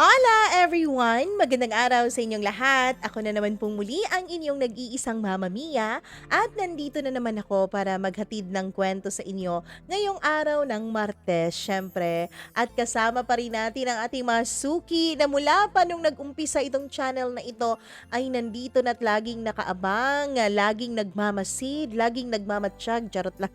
Hola everyone! Magandang araw sa inyong lahat. Ako na naman pong muli ang inyong nag-iisang Mama Mia at nandito na naman ako para maghatid ng kwento sa inyo ngayong araw ng Martes, syempre. At kasama pa rin natin ang ating mga suki na mula pa nung nag-umpisa itong channel na ito ay nandito na at laging nakaabang, laging nagmamasid, laging nagmamatsyag, charot lang.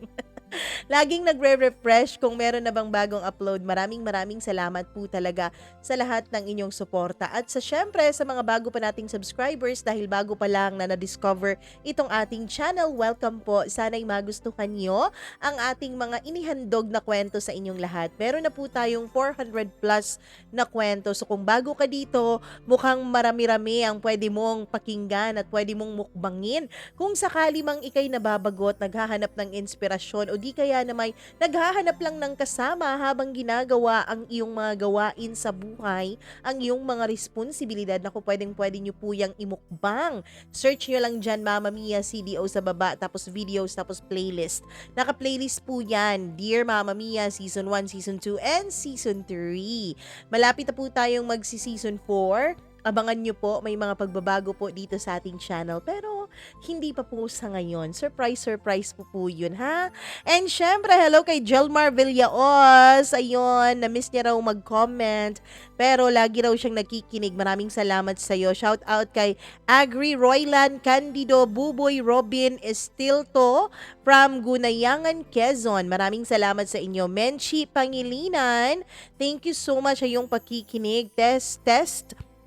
Laging nagre-refresh kung meron na bang bagong upload. Maraming salamat po talaga sa lahat ng inyong suporta. At sa syempre sa mga bago pa nating subscribers dahil bago pa lang na na-discover itong ating channel, welcome po. Sana'y magustuhan nyo ang ating mga inihandog na kwento sa inyong lahat. Meron na po tayong 400 plus na kwento. So kung bago ka dito, mukhang marami-rami ang pwede mong pakinggan at pwede mong mukbangin. Kung sakali mang ikay nababagot, naghahanap ng inspirasyon o di kaya na may naghahanap lang ng kasama habang ginagawa ang iyong mga gawain sa buhay, ang iyong mga responsibilidad, naku pwedeng-pwede nyo po yung imukbang. Search nyo lang dyan Mama Mia CDO sa baba, tapos videos, tapos playlist. Naka-playlist po yan, Dear Mama Mia Season 1, Season 2, and Season 3. Malapit na po tayong magsi-Season 4. Abangan nyo po, may mga pagbabago po dito sa ating channel. Pero, hindi pa po sa ngayon. Surprise po yun, ha? And syempre, hello kay Jelmar Villaos. Ayun, na-miss niya raw mag-comment. Pero lagi raw siyang nakikinig. Maraming salamat sa iyo. Shout out kay Agri Roylan Candido Buboy Robin Estilto from Gunayangan, Quezon. Maraming salamat sa inyo. Menchi Pangilinan, thank you so much sa iyong pakikinig. Test.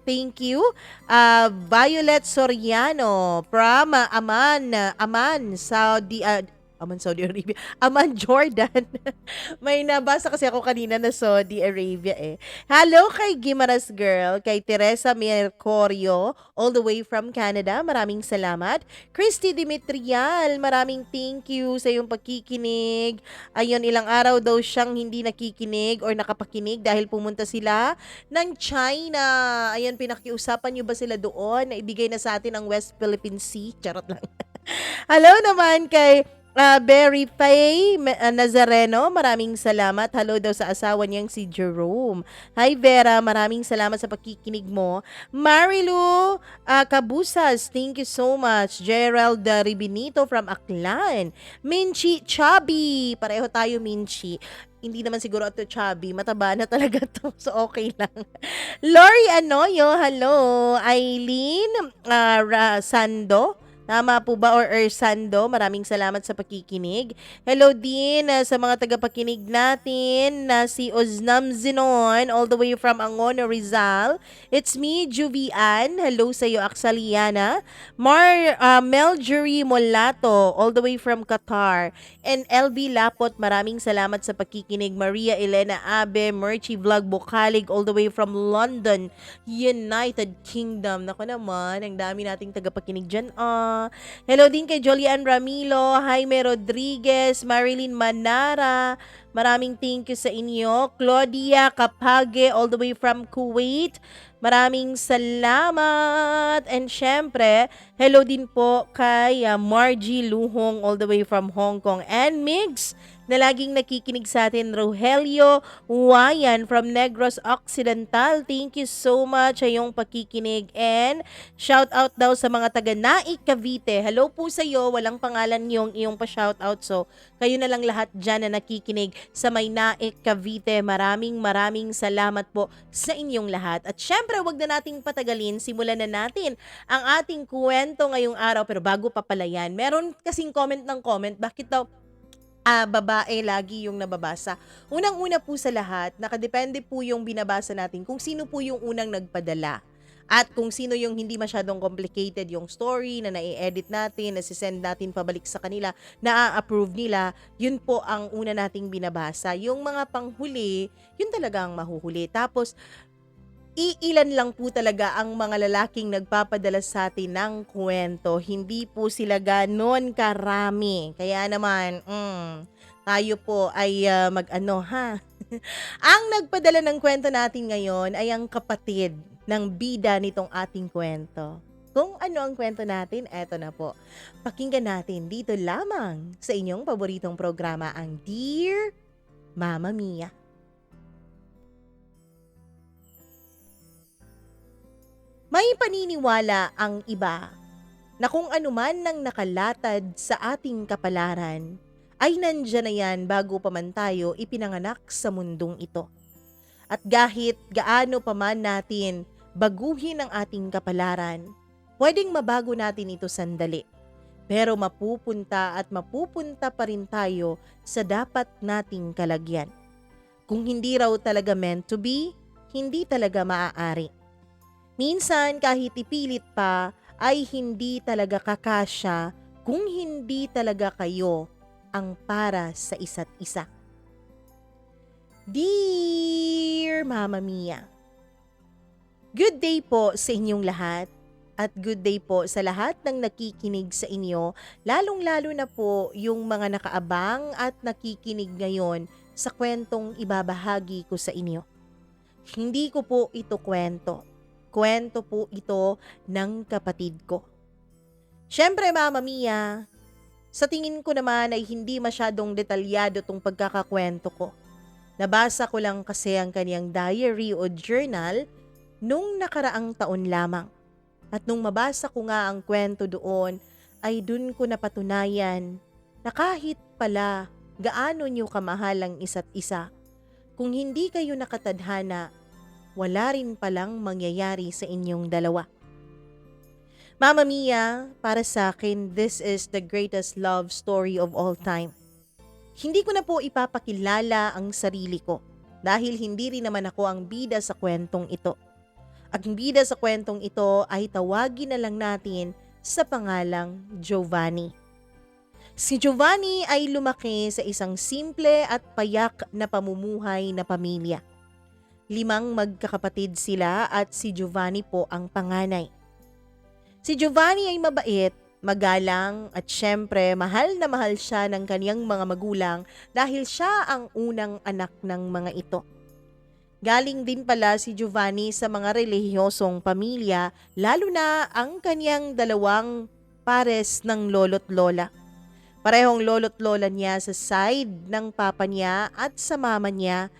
Thank you. Violet Soriano from Saudi Arabia. Aman, Jordan. May nabasa kasi ako kanina na Saudi Arabia eh. Hello kay Gimaras Girl, kay Teresa Mercorio, all the way from Canada. Maraming salamat. Christy Dimitrial, maraming thank you sa iyong pagkikinig. Ayun, ilang araw daw siyang hindi nakikinig or nakapakinig dahil pumunta sila ng China. Ayun, pinakiusapan niyo ba sila doon na ibigay na sa atin ang West Philippine Sea? Charot lang. Hello naman kay Berry Faye Nazareno, maraming salamat. Hello daw sa asawa niyang si Jerome. Hi Vera, maraming salamat sa pakikinig mo. Marilu Cabusas, thank you so much. Gerald Ribinito from Aklan. Minchi Chubby, pareho tayo Minchi. Hindi naman siguro ito chubby, mataba na talaga to, so okay lang. Lori Anoyo, hello. Eileen Sando, tama po ba? Or Ersando, maraming salamat sa pakikinig. Hello din sa mga tagapakinig natin na si Oznam Zinon, all the way from Angono, Rizal. It's me, Juvian. Hello sa iyo, Axaliana. Meljury Molato, all the way from Qatar. And LB Lapot, maraming salamat sa pakikinig. Maria Elena Abe, Merchi Vlog Bukalig, all the way from London, United Kingdom. Naku naman, ang dami nating tagapakinig dyan. Hello din kay Jolian Ramilo, Jaime Rodriguez, Marilyn Manara. Maraming thank you sa inyo. Claudia Kapage, all the way from Kuwait. Maraming salamat. And syempre, hello din po kay Margie Luhong, all the way from Hong Kong. And Migs, na laging nakikinig sa atin, Rogelio Wayan from Negros Occidental. Thank you so much sa iyong pakikinig. And shout out daw sa mga taga Naik, Cavite. Hello po sa iyo, walang pangalan yung iyong pa-shout out. So, kayo na lang lahat dyan na nakikinig sa may Naik, Cavite. Maraming salamat po sa inyong lahat. At syempre, wag na nating patagalin. Simulan na natin ang ating kwento ngayong araw. Pero bago pa pala yan, meron kasing comment, bakit daw babae lagi yung nababasa. Unang-una po sa lahat, nakadepende po yung binabasa natin kung sino po yung unang nagpadala. At kung sino yung hindi masyadong complicated yung story na nai-edit natin, na sisend natin pabalik sa kanila, na-approve nila, yun po ang una nating binabasa. Yung mga panghuli, yun talaga ang mahuhuli. Tapos, iilan lang po talaga ang mga lalaking nagpapadala sa atin ng kwento. Hindi po sila ganon karami. Kaya naman, tayo po ay mag-ano ha. Ang nagpadala ng kwento natin ngayon ay ang kapatid ng bida nitong ating kwento. Kung ano ang kwento natin, eto na po. Pakinggan natin dito lamang sa inyong paboritong programa, ang Dear Mama Mia. May paniniwala ang iba na kung anuman nang nakalatad sa ating kapalaran, ay nandyan na yan bago pa man tayo ipinanganak sa mundong ito. At kahit gaano pa man natin baguhin ang ating kapalaran, pwedeng mabago natin ito sandali. Pero mapupunta pa rin tayo sa dapat nating kalagyan. Kung hindi raw talaga meant to be, hindi talaga maaari. Minsan kahit ipilit pa, ay hindi talaga kakasya kung hindi talaga kayo ang para sa isa't isa. Dear Mama Mia, good day po sa inyong lahat at good day po sa lahat ng nakikinig sa inyo, lalong-lalo na po yung mga nakaabang at nakikinig ngayon sa kwentong ibabahagi ko sa inyo. Hindi ko po ito kwento. Kwento po ito ng kapatid ko. Siyempre Mama Mia, sa tingin ko naman ay hindi masyadong detalyado tong pagkakakwento ko. Nabasa ko lang kasi ang kanyang diary o journal nung nakaraang taon lamang. At nung mabasa ko nga ang kwento doon, ay dun ko napatunayan na kahit pala gaano nyo kamahal ang isa't isa, kung hindi kayo nakatadhana, wala rin palang mangyayari sa inyong dalawa. Mama Mia, para sa akin, this is the greatest love story of all time. Hindi ko na po ipapakilala ang sarili ko dahil hindi rin naman ako ang bida sa kwentong ito. Ang bida sa kwentong ito ay tawagin na lang natin sa pangalang Giovanni. Si Giovanni ay lumaki sa isang simple at payak na pamumuhay na pamilya. 5 magkakapatid sila at si Giovanni po ang panganay. Si Giovanni ay mabait, magalang at syempre mahal na mahal siya ng kaniyang mga magulang dahil siya ang unang anak ng mga ito. Galing din pala si Giovanni sa mga relihiyosong pamilya, lalo na ang kaniyang 2 pares ng lolo't lola. Parehong lolo't lola niya sa side ng papa niya at sa mama niya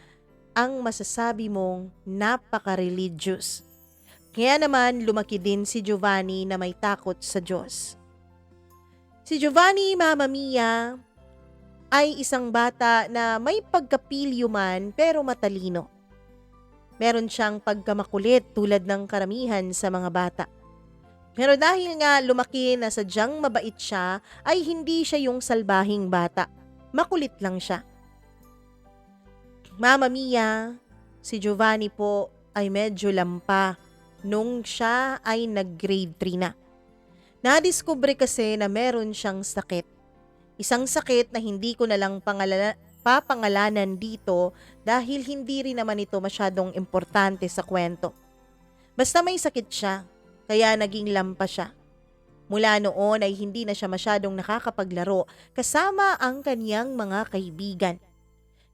ang masasabi mong napaka-religious. Kaya naman lumaki din si Giovanni na may takot sa Diyos. Si Giovanni, Mama Mia, ay isang bata na may pagkapilyo man pero matalino. Meron siyang pagkamakulit tulad ng karamihan sa mga bata. Pero dahil nga lumaki na sadyang mabait siya, ay hindi siya yung salbahing bata. Makulit lang siya. Mama Mia, si Giovanni po ay medyo lampa nung siya ay nag-grade 3 na. Nadiskubre kasi na meron siyang sakit. Isang sakit na hindi ko na lang papangalanan dito dahil hindi rin naman ito masyadong importante sa kwento. Basta may sakit siya, kaya naging lampa siya. Mula noon ay hindi na siya masyadong nakakapaglaro kasama ang kaniyang mga kaibigan.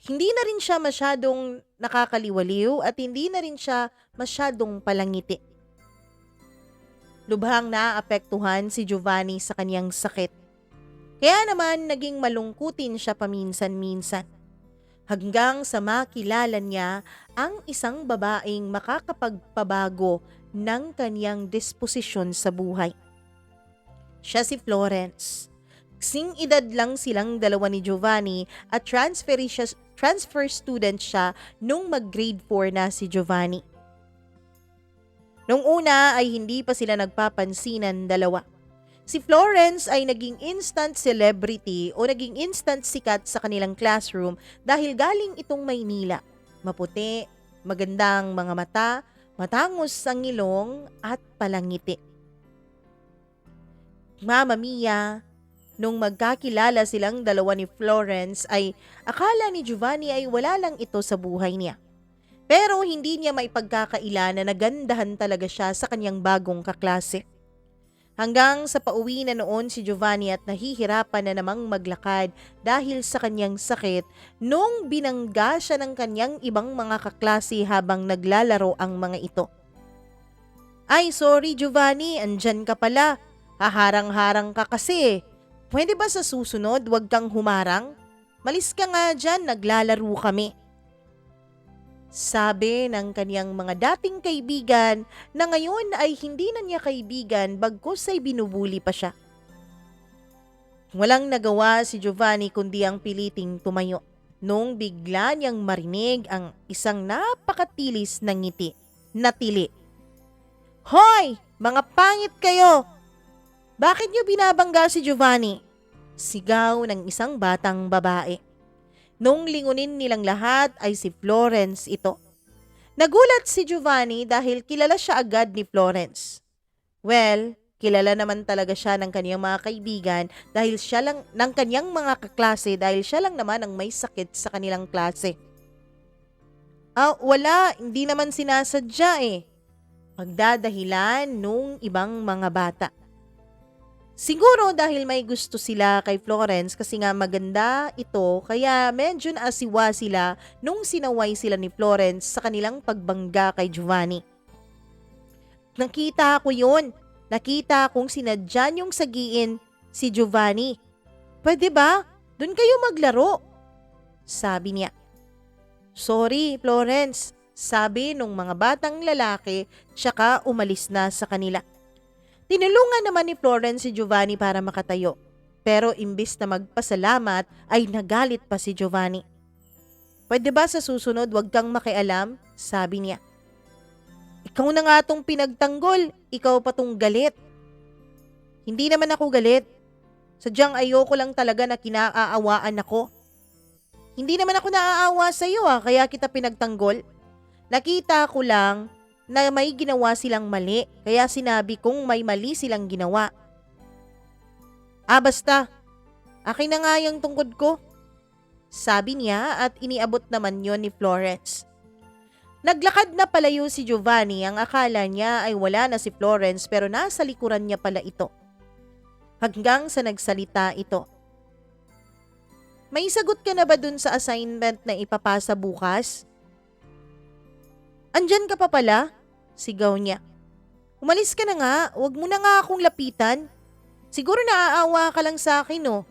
Hindi na rin siya masyadong nakakaliwaliw at hindi na rin siya masyadong palangiti. Lubhang naapektuhan si Giovanni sa kanyang sakit. Kaya naman naging malungkutin siya paminsan-minsan. Hanggang sa makilala niya ang isang babaeng makakapagpabago ng kanyang disposisyon sa buhay. Siya si Florence. Kasing edad lang silang 2 ni Giovanni at transfer student siya nung mag-grade 4 na si Giovanni. Nung una ay hindi pa sila nagpapansinan dalawa. Si Florence ay naging instant celebrity o naging instant sikat sa kanilang classroom dahil galing itong Maynila. Maputi, magandang mga mata, matangos ang ilong at palangiti. Mama Mia, nung magkakilala silang 2 ni Florence ay akala ni Giovanni ay wala lang ito sa buhay niya. Pero hindi niya maipagkakaila na nagandahan talaga siya sa kanyang bagong kaklase. Hanggang sa pauwi na noon si Giovanni at nahihirapan na namang maglakad dahil sa kanyang sakit nung binangga siya ng kanyang ibang mga kaklase habang naglalaro ang mga ito. Ay, sorry Giovanni, andyan ka pala. Haharang-harang ka kasi. Pwede ba sa susunod wag kang humarang? Malis ka nga dyan, naglalaro kami. Sabi ng kaniyang mga dating kaibigan na ngayon ay hindi na niya kaibigan bagkus ay binubuli pa siya. Walang nagawa si Giovanni kundi ang piliting tumayo nung bigla niyang marinig ang isang napakatilis na ngiti na tili. Hoy! Mga pangit kayo! Bakit niyo binabangga si Giovanni? Sigaw ng isang batang babae. Nung lingunin nilang lahat ay si Florence ito. Nagulat si Giovanni dahil kilala siya agad ni Florence. Well, kilala naman talaga siya ng kaniyang mga kaibigan dahil siya lang ng kaniyang mga kaklase dahil siya lang naman ang may sakit sa kanilang klase. Wala, hindi naman sinasadya eh. Pagdadahilan nung ibang mga bata. Siguro dahil may gusto sila kay Florence kasi nga maganda ito kaya medyo naasiwa sila nung sinaway sila ni Florence sa kanilang pagbangga kay Giovanni. Nakita ko yun. Nakita kong sinadya niyong sagiin si Giovanni. Pwede ba? Doon kayo maglaro. Sabi niya. Sorry, Florence. Sabi nung mga batang lalaki tsaka umalis na sa kanila. Tinulungan naman ni Florence si Giovanni para makatayo. Pero imbis na magpasalamat ay nagalit pa si Giovanni. Pwede ba sa susunod wag kang makialam? Sabi niya. Ikaw na nga tong pinagtanggol, ikaw pa tong galit. Hindi naman ako galit. Sadyang ayoko lang talaga na kinaaawaan ako. Hindi naman ako naaawa sa iyo kaya kita pinagtanggol. Nakita ko lang na may ginawa silang mali, kaya sinabi kong may mali silang ginawa. Basta, akin na nga yung tungkod ko. Sabi niya at iniabot naman yon ni Florence. Naglakad na palayo si Giovanni, ang akala niya ay wala na si Florence pero nasa likuran niya pala ito. Hanggang sa nagsalita ito. May sagot ka na ba dun sa assignment na ipapasa bukas? Andyan ka pa pala? Sigaw niya. Umalis ka na nga, wag mo na nga akong lapitan. Siguro naaawa ka lang sa akin no.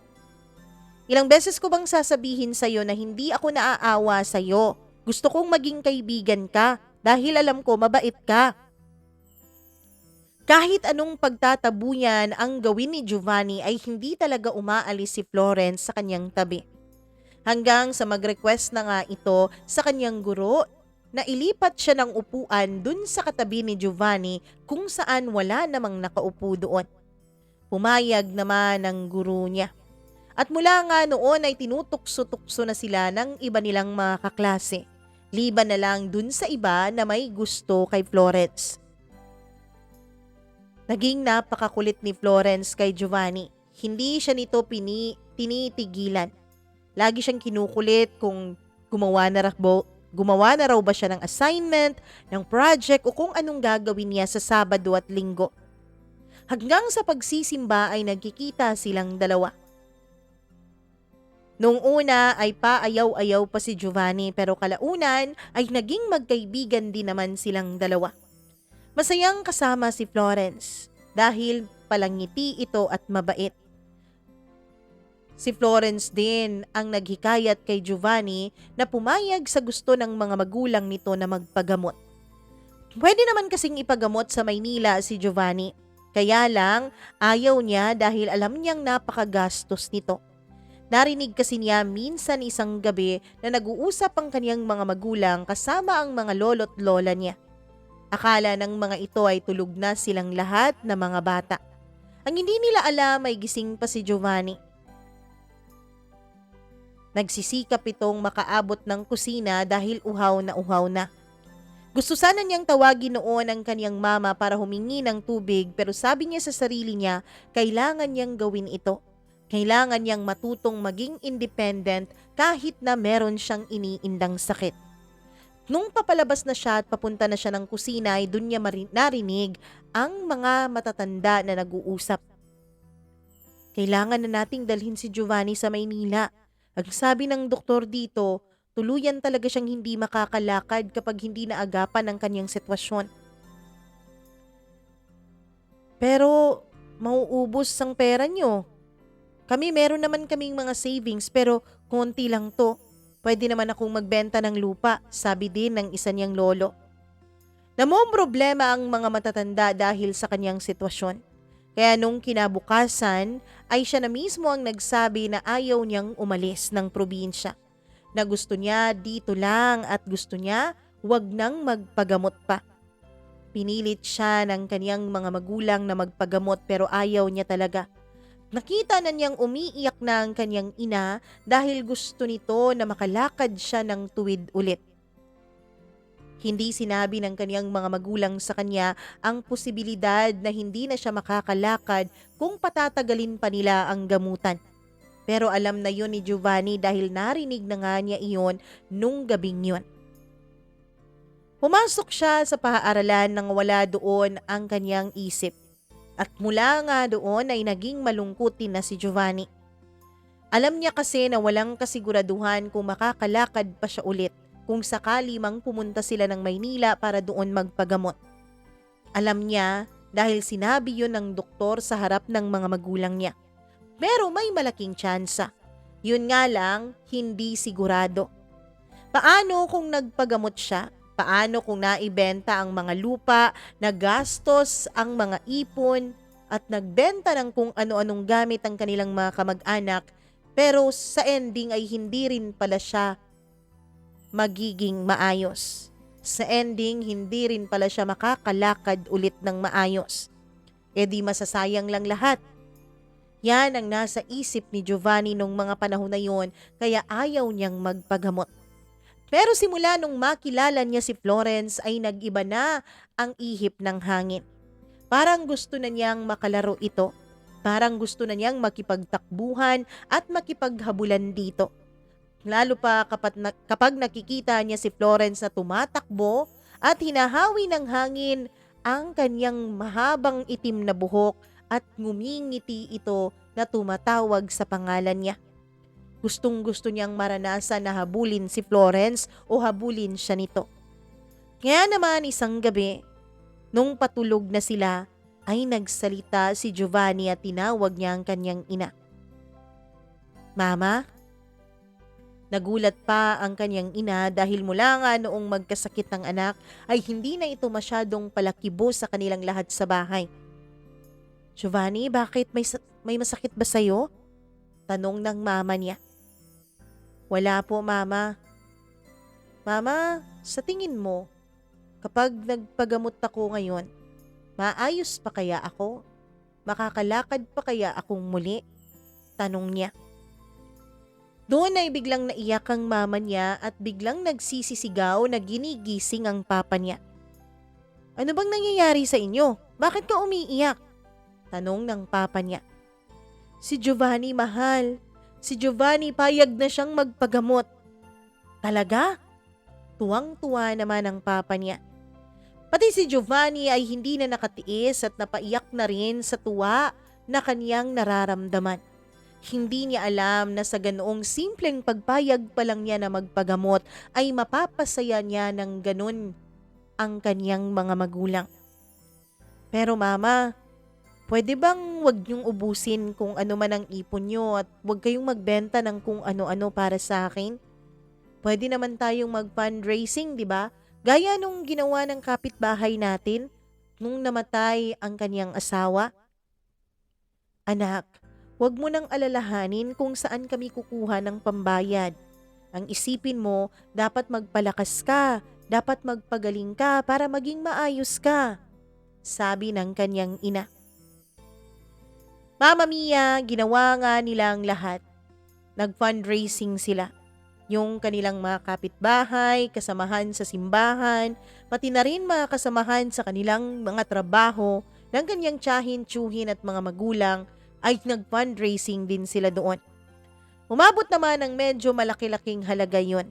Ilang beses ko bang sasabihin sa'yo na hindi ako naaawa sa'yo. Gusto kong maging kaibigan ka dahil alam ko mabait ka. Kahit anong pagtatabuyan ang gawin ni Giovanni ay hindi talaga umaalis si Florence sa kanyang tabi. Hanggang sa mag-request na nga ito sa kanyang guro na ilipat siya ng upuan dun sa katabi ni Giovanni kung saan wala namang nakaupo doon. Pumayag naman ang guro niya. At mula nga noon ay tinutukso-tukso na sila ng iba nilang mga kaklase. Liban na lang dun sa iba na may gusto kay Florence. Naging napakakulit ni Florence kay Giovanni. Hindi siya nito tinitigilan. Lagi siyang kinukulit kung gumawa na raw ba siya ng assignment, ng project o kung anong gagawin niya sa Sabado at Linggo. Hanggang sa pagsisimba ay nagkikita silang dalawa. Noong una ay paayaw-ayaw pa si Giovanni pero kalaunan ay naging magkaibigan din naman silang dalawa. Masayang kasama si Florence dahil palangiti ito at mabait. Si Florence din ang naghikayat kay Giovanni na pumayag sa gusto ng mga magulang nito na magpagamot. Pwede naman kasing ipagamot sa Maynila si Giovanni. Kaya lang ayaw niya dahil alam niyang napakagastos nito. Narinig kasi niya minsan isang gabi na nag-uusap ang kaniyang mga magulang kasama ang mga lolo't lola niya. Akala ng mga ito ay tulog na silang lahat na mga bata. Ang hindi nila alam ay gising pa si Giovanni. Nagsisikap itong makaabot ng kusina dahil uhaw na. Gusto sana niyang tawagin noon ang kaniyang mama para humingi ng tubig pero sabi niya sa sarili niya, kailangan niyang gawin ito. Kailangan niyang matutong maging independent kahit na meron siyang iniindang sakit. Nung papalabas na siya at papunta na siya ng kusina ay doon niya narinig ang mga matatanda na nag-uusap. Kailangan na nating dalhin si Giovanni sa Maynila. Ang sabi ng doktor dito, tuluyan talaga siyang hindi makakalakad kapag hindi naagapan ang kanyang sitwasyon. Pero mauubos ang pera niyo. Kami meron naman kaming mga savings pero konti lang to. Pwede naman akong magbenta ng lupa, sabi din ng isa niyang lolo. Namomroblema ang mga matatanda dahil sa kanyang sitwasyon. Kaya nung kinabukasan ay siya na mismo ang nagsabi na ayaw niyang umalis ng probinsya. Na gusto niya dito lang at gusto niya wag nang magpagamot pa. Pinilit siya ng kanyang mga magulang na magpagamot pero ayaw niya talaga. Nakita na niyang umiiyak na ang kanyang ina dahil gusto nito na makalakad siya ng tuwid ulit. Hindi sinabi ng kanyang mga magulang sa kanya ang posibilidad na hindi na siya makakalakad kung patatagalin pa nila ang gamutan. Pero alam na yun ni Giovanni dahil narinig na nga niya iyon nung gabing yun. Pumasok siya sa paaralan nang wala doon ang kanyang isip. At mula nga doon ay naging malungkot din na si Giovanni. Alam niya kasi na walang kasiguraduhan kung makakalakad pa siya ulit kung sakali mang pumunta sila ng Maynila para doon magpagamot. Alam niya dahil sinabi yun ng doktor sa harap ng mga magulang niya. Pero may malaking tsansa. Yun nga lang, hindi sigurado. Paano kung nagpagamot siya? Paano kung naibenta ang mga lupa, nagastos ang mga ipon, at nagbenta ng kung ano-anong gamit ang kanilang mga kamag-anak, pero sa ending ay hindi rin pala siya magiging maayos. Sa ending, hindi rin pala siya makakalakad ulit ng maayos. E di masasayang lang lahat. Yan ang nasa isip ni Giovanni nung mga panahon na yon, kaya ayaw niyang magpagamot. Pero simula nung makilala niya si Florence ay nag-iba na ang ihip ng hangin. Parang gusto na niyang makalaro ito. Parang gusto na niyang makipagtakbuhan at makipaghabulan dito. Lalo pa kapag nakikita niya si Florence na tumatakbo at hinahawi ng hangin ang kanyang mahabang itim na buhok at ngumingiti ito na tumatawag sa pangalan niya. Gustong-gusto niyang maranasan na habulin si Florence o habulin siya nito. Kaya naman isang gabi, nung patulog na sila, ay nagsalita si Giovanni at tinawag niya ang kanyang ina. Mama? Nagulat pa ang kanyang ina dahil mula nga noong magkasakit ng anak ay hindi na ito masyadong palakibo sa kanilang lahat sa bahay. Giovanni, bakit may masakit ba sa'yo? Tanong ng mama niya. Wala po, mama. Mama, sa tingin mo, kapag nagpagamot ako ngayon, maayos pa kaya ako? Makakalakad pa kaya akong muli? Tanong niya. Doon ay biglang naiyak ang mama niya at biglang nagsisisigaw na ginigising ang papa niya. Ano bang nangyayari sa inyo? Bakit ka umiiyak? Tanong ng papa niya. Si Giovanni, mahal. Si Giovanni payag na siyang magpagamot. Talaga? Tuwang-tuwa naman ang papa niya. Pati si Giovanni ay hindi na nakatiis at napaiyak na rin sa tuwa na kaniyang nararamdaman. Hindi niya alam na sa ganoong simpleng pagpayag pa lang niya na magpagamot ay mapapasaya niya ng ganun ang kaniyang mga magulang. Pero mama, pwede bang wag niyong ubusin kung ano man ang ipon niyo at wag kayong magbenta ng kung ano-ano para sa akin? Pwede naman tayong mag-fundraising, di ba? Gaya nung ginawa ng kapitbahay natin nung namatay ang kaniyang asawa. Anak, huwag mo nang alalahanin kung saan kami kukuha ng pambayad. Ang isipin mo, dapat magpalakas ka, dapat magpagaling ka para maging maayos ka, sabi ng kanyang ina. Mama Mia, ginawa nga nila ang lahat. Nag-fundraising sila. Yung kanilang mga kapitbahay, kasamahan sa simbahan, pati na rin mga kasamahan sa kanilang mga trabaho ng kanyang tiyahin, tiyuhin at mga magulang ay nag-fundraising din sila doon. Umabot naman ng medyo malaki-laking halaga yun.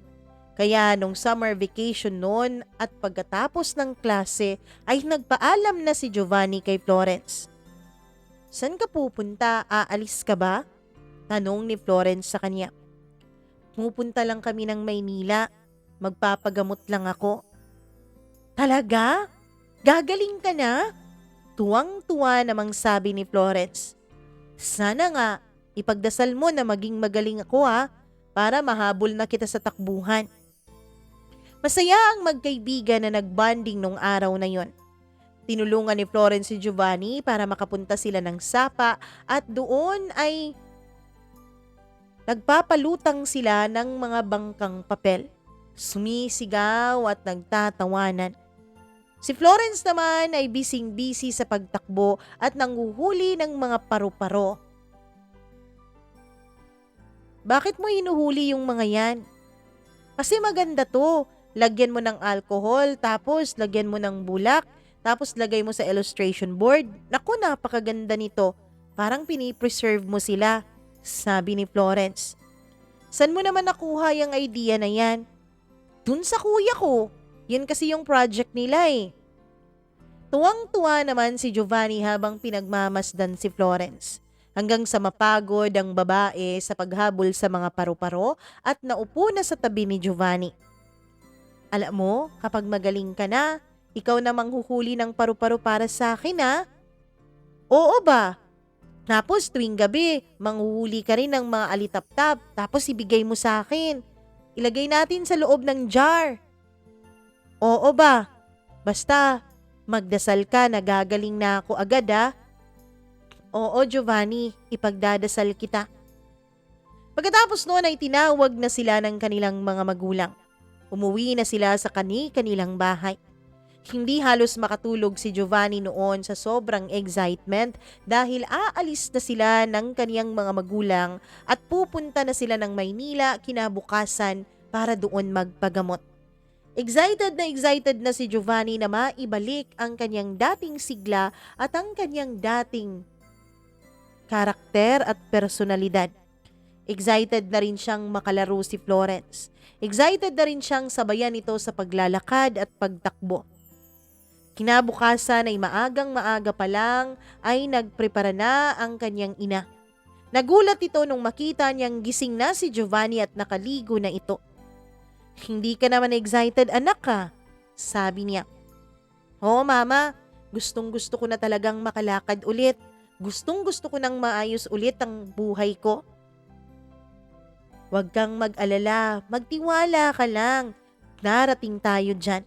Kaya nung summer vacation noon at pagkatapos ng klase ay nagpaalam na si Giovanni kay Florence. San ka pupunta? Aalis ka ba? Tanong ni Florence sa kanya. Pupunta lang kami ng Maynila. Magpapagamot lang ako. Talaga? Gagaling ka na? Tuwang-tuwa namang sabi ni Florence. Sana nga, ipagdasal mo na maging magaling ako ha. para mahabol na kita sa takbuhan. Masaya ang magkaibigan na nagbanding nung araw na yon. Tinulungan ni Florence si Giovanni para makapunta sila ng sapa at doon ay nagpapalutang sila ng mga bangkang papel. Sumisigaw at nagtatawanan. Si Florence naman ay bising-busy sa pagtakbo at nanguhuli ng mga paru-paro. Bakit mo hinuhuli yung mga yan? Kasi maganda to. Lagyan mo ng alcohol, tapos lagyan mo ng bulak, tapos lagay mo sa illustration board. Naku, napakaganda nito. Parang pinipreserve mo sila, sabi ni Florence. San mo naman nakuha yung idea na yan? Dun sa kuya ko. Yan kasi yung project nila eh. Tuwang-tuwa naman si Giovanni habang pinagmamasdan si Florence. Hanggang sa mapagod ang babae sa paghabol sa mga paru-paro at naupo na sa tabi ni Giovanni. Alam mo, kapag magaling ka na, ikaw na manghuhuli ng paru-paro para sa akin ha? Oo ba? Tapos tuwing gabi, manghuhuli ka rin ng mga alitap-tap tapos ibigay mo sa akin. Ilagay natin sa loob ng jar. Oo ba? Basta, magdasal ka na gagaling na ako agad ha? Oo Giovanni, ipagdadasal kita. Pagkatapos noon ay tinawag na sila ng kanilang mga magulang. Umuwi na sila sa kanilang bahay. Hindi halos makatulog si Giovanni noon sa sobrang excitement dahil aalis na sila ng kaniyang mga magulang at pupunta na sila ng Maynila kinabukasan para doon magpagamot. Excited na si Giovanni na maibalik ang kanyang dating sigla at ang kanyang dating karakter at personalidad. Excited na rin siyang makalaro si Florence. Excited na rin siyang sabayan ito sa paglalakad at pagtakbo. Kinabukasan ay maagang-maaga pa lang ay nagprepara na ang kanyang ina. Nagulat ito nung makita niyang gising na si Giovanni at nakaligo na ito. Hindi ka naman excited anak ka, sabi niya. Oo mama, gustong-gusto ko na talagang makalakad ulit. Gustong-gusto ko nang maayos ulit ang buhay ko. Huwag kang mag-alala, magtiwala ka lang. Darating tayo dyan.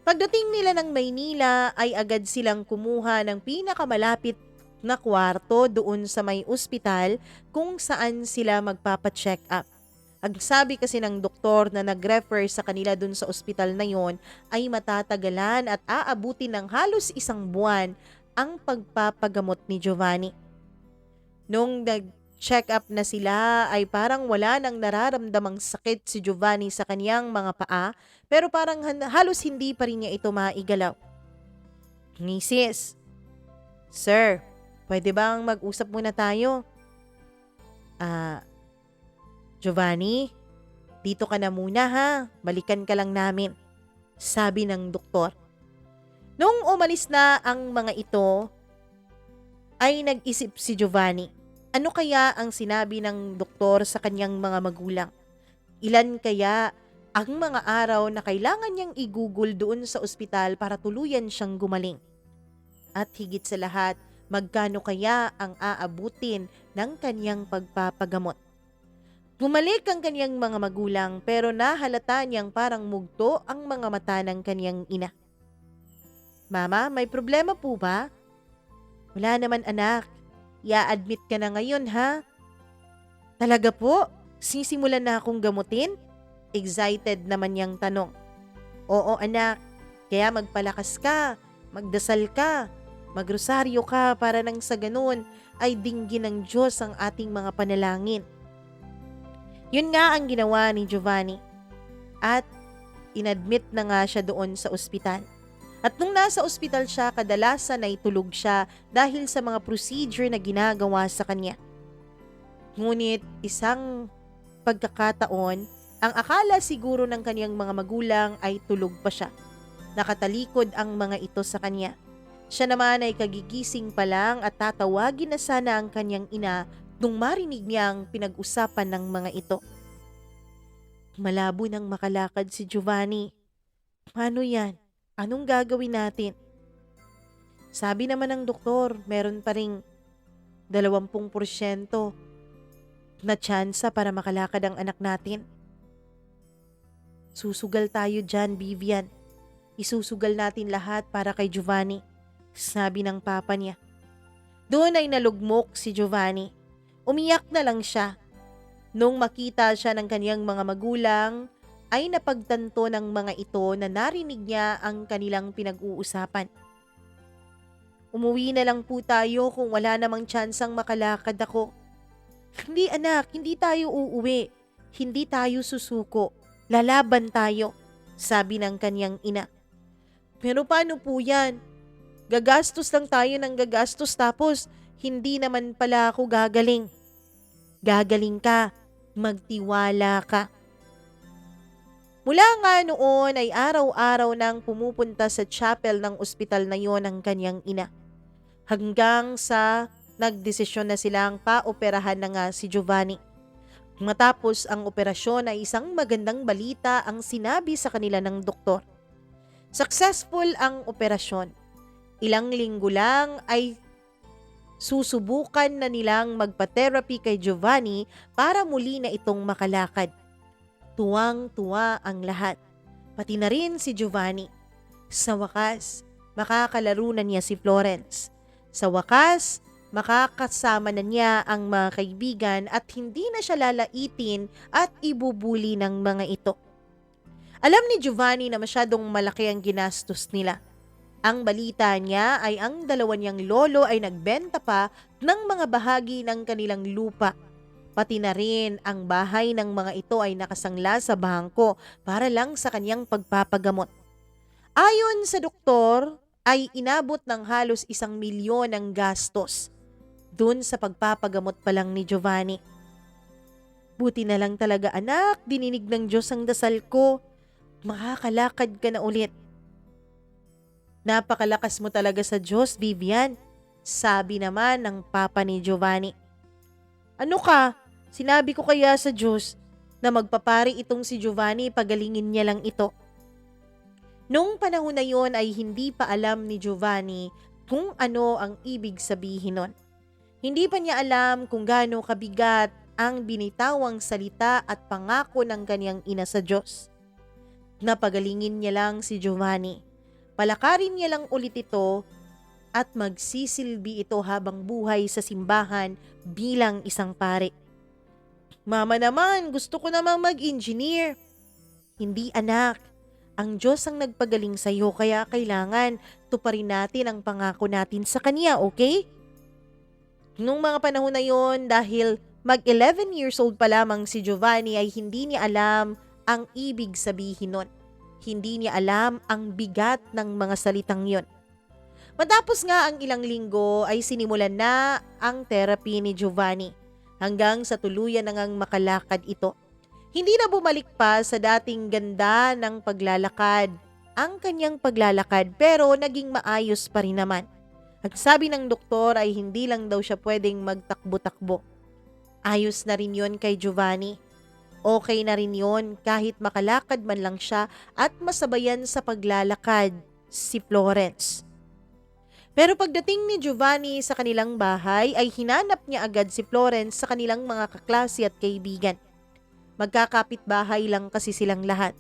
Pagdating nila ng Maynila ay agad silang kumuha ng pinakamalapit na kwarto doon sa may ospital kung saan sila magpapacheck up. Ang sabi kasi ng doktor na nag-refer sa kanila doon sa ospital na yon ay matatagalan at aabutin ng halos 1 buwan ang pagpapagamot ni Giovanni. Nung nag-check up na sila ay parang wala nang nararamdamang sakit si Giovanni sa kaniyang mga paa pero parang halos hindi pa rin niya ito maigalaw. Misis, Sir, pwede bang mag-usap muna tayo? Giovanni, dito ka na muna ha, balikan ka lang namin, sabi ng doktor. Nung umalis na ang mga ito, ay nag-isip si Giovanni. Ano kaya ang sinabi ng doktor sa kanyang mga magulang? Ilan kaya ang mga araw na kailangan niyang igugol doon sa ospital para tuluyan siyang gumaling? At higit sa lahat, magkano kaya ang aabutin ng kanyang pagpapagamot? Bumalik ang kanyang mga magulang pero nahalata niyang parang mugto ang mga mata ng kanyang ina. Mama, may problema po ba? Wala naman anak. I-admit ka na ngayon ha? Talaga po? Sisimulan na akong gamutin? Excited naman niyang tanong. Oo anak, kaya magpalakas ka, magdasal ka, magrosaryo ka para nang sa ganun ay dinggin ng Diyos ang ating mga panalangin. Yun nga ang ginawa ni Giovanni at inadmit na nga siya doon sa ospital. At nung nasa ospital siya, kadalasan ay tulog siya dahil sa mga procedure na ginagawa sa kanya. Ngunit isang pagkakataon, ang akala siguro ng kanyang mga magulang ay tulog pa siya. Nakatalikod ang mga ito sa kanya. Siya naman ay kagigising pa lang at tatawagin na sana ang kanyang ina nung marinig niya ang pinag-usapan ng mga ito. Malabo nang makalakad si Giovanni. Paano yan? Anong gagawin natin? Sabi naman ng doktor, meron pa ring 20%. na tsansa para makalakad ang anak natin. Susugal tayo dyan, Vivian. Isusugal natin lahat para kay Giovanni, sabi ng papa niya. Doon ay nalugmok si Giovanni. Umiyak na lang siya. Nung makita siya ng kaniyang mga magulang, ay napagtanto ng mga ito na narinig niya ang kanilang pinag-uusapan. Umuwi na lang po tayo kung wala namang tsansang makalakad ako. Hindi anak, hindi tayo uuwi. Hindi tayo susuko. Lalaban tayo, sabi ng kaniyang ina. Pero paano po yan? Gagastos lang tayo ng gagastos tapos hindi naman pala ako gagaling. Gagaling ka, magtiwala ka. Mula nga noon ay araw-araw nang pumupunta sa chapel ng ospital na yon ang kanyang ina. Hanggang sa nagdesisyon na silang paoperahan na nga si Giovanni. Matapos ang operasyon ay isang magandang balita ang sinabi sa kanila ng doktor. Successful ang operasyon. Ilang linggo lang ay susubukan na nilang magpa-therapy kay Giovanni para muli na itong makalakad. Tuwang-tuwa ang lahat, pati na rin si Giovanni. Sa wakas, makakalaro na niya si Florence. Sa wakas, makakasama na niya ang mga kaibigan at hindi na siya lalaitin at ibubuli ng mga ito. Alam ni Giovanni na masyadong malaki ang ginastos nila. Ang balita niya ay ang dalawa niyang lolo ay nagbenta pa ng mga bahagi ng kanilang lupa. Pati na rin ang bahay ng mga ito ay nakasangla sa bangko para lang sa kanyang pagpapagamot. Ayon sa doktor, ay inabot ng halos 1,000,000 ang gastos dun sa pagpapagamot pa lang ni Giovanni. Buti na lang talaga anak, dininig ng Diyos ang dasal ko. Makakalakad ka na ulit. Napakalakas mo talaga sa Diyos, Vivian, sabi naman ng papa ni Giovanni. Ano ka? Sinabi ko kaya sa Diyos na magpapari itong si Giovanni, pagalingin niya lang ito. Noong panahon na yon ay hindi pa alam ni Giovanni kung ano ang ibig sabihin nun. Hindi pa niya alam kung gaano kabigat ang binitawang salita at pangako ng kanyang ina sa Diyos. Napagalingin niya lang si Giovanni. Palakarin niya lang ulit ito at magsisilbi ito habang buhay sa simbahan bilang isang pare. Mama naman, gusto ko namang mag-engineer. Hindi anak. Ang Diyos ang nagpagaling sa iyo kaya kailangan tuparin natin ang pangako natin sa Kanya, okay? Nung mga panahon na yon, dahil mag-11 years old pa lamang si Giovanni ay hindi niya alam ang ibig sabihin nun. Hindi niya alam ang bigat ng mga salitang yon. Matapos nga ang ilang linggo ay sinimulan na ang therapy ni Giovanni hanggang sa tuluyan na ngang makalakad ito. Hindi na bumalik pa sa dating ganda ng paglalakad ang kanyang paglalakad pero naging maayos pa rin naman. Ang sabi ng doktor ay hindi lang daw siya pwedeng magtakbo-takbo. Ayos na rin yon kay Giovanni. Okay na rin yon kahit makalakad man lang siya at masabayan sa paglalakad si Florence. Pero pagdating ni Giovanni sa kanilang bahay ay hinanap niya agad si Florence sa kanilang mga kaklase at kaibigan. Magkakapit-bahay lang kasi silang lahat.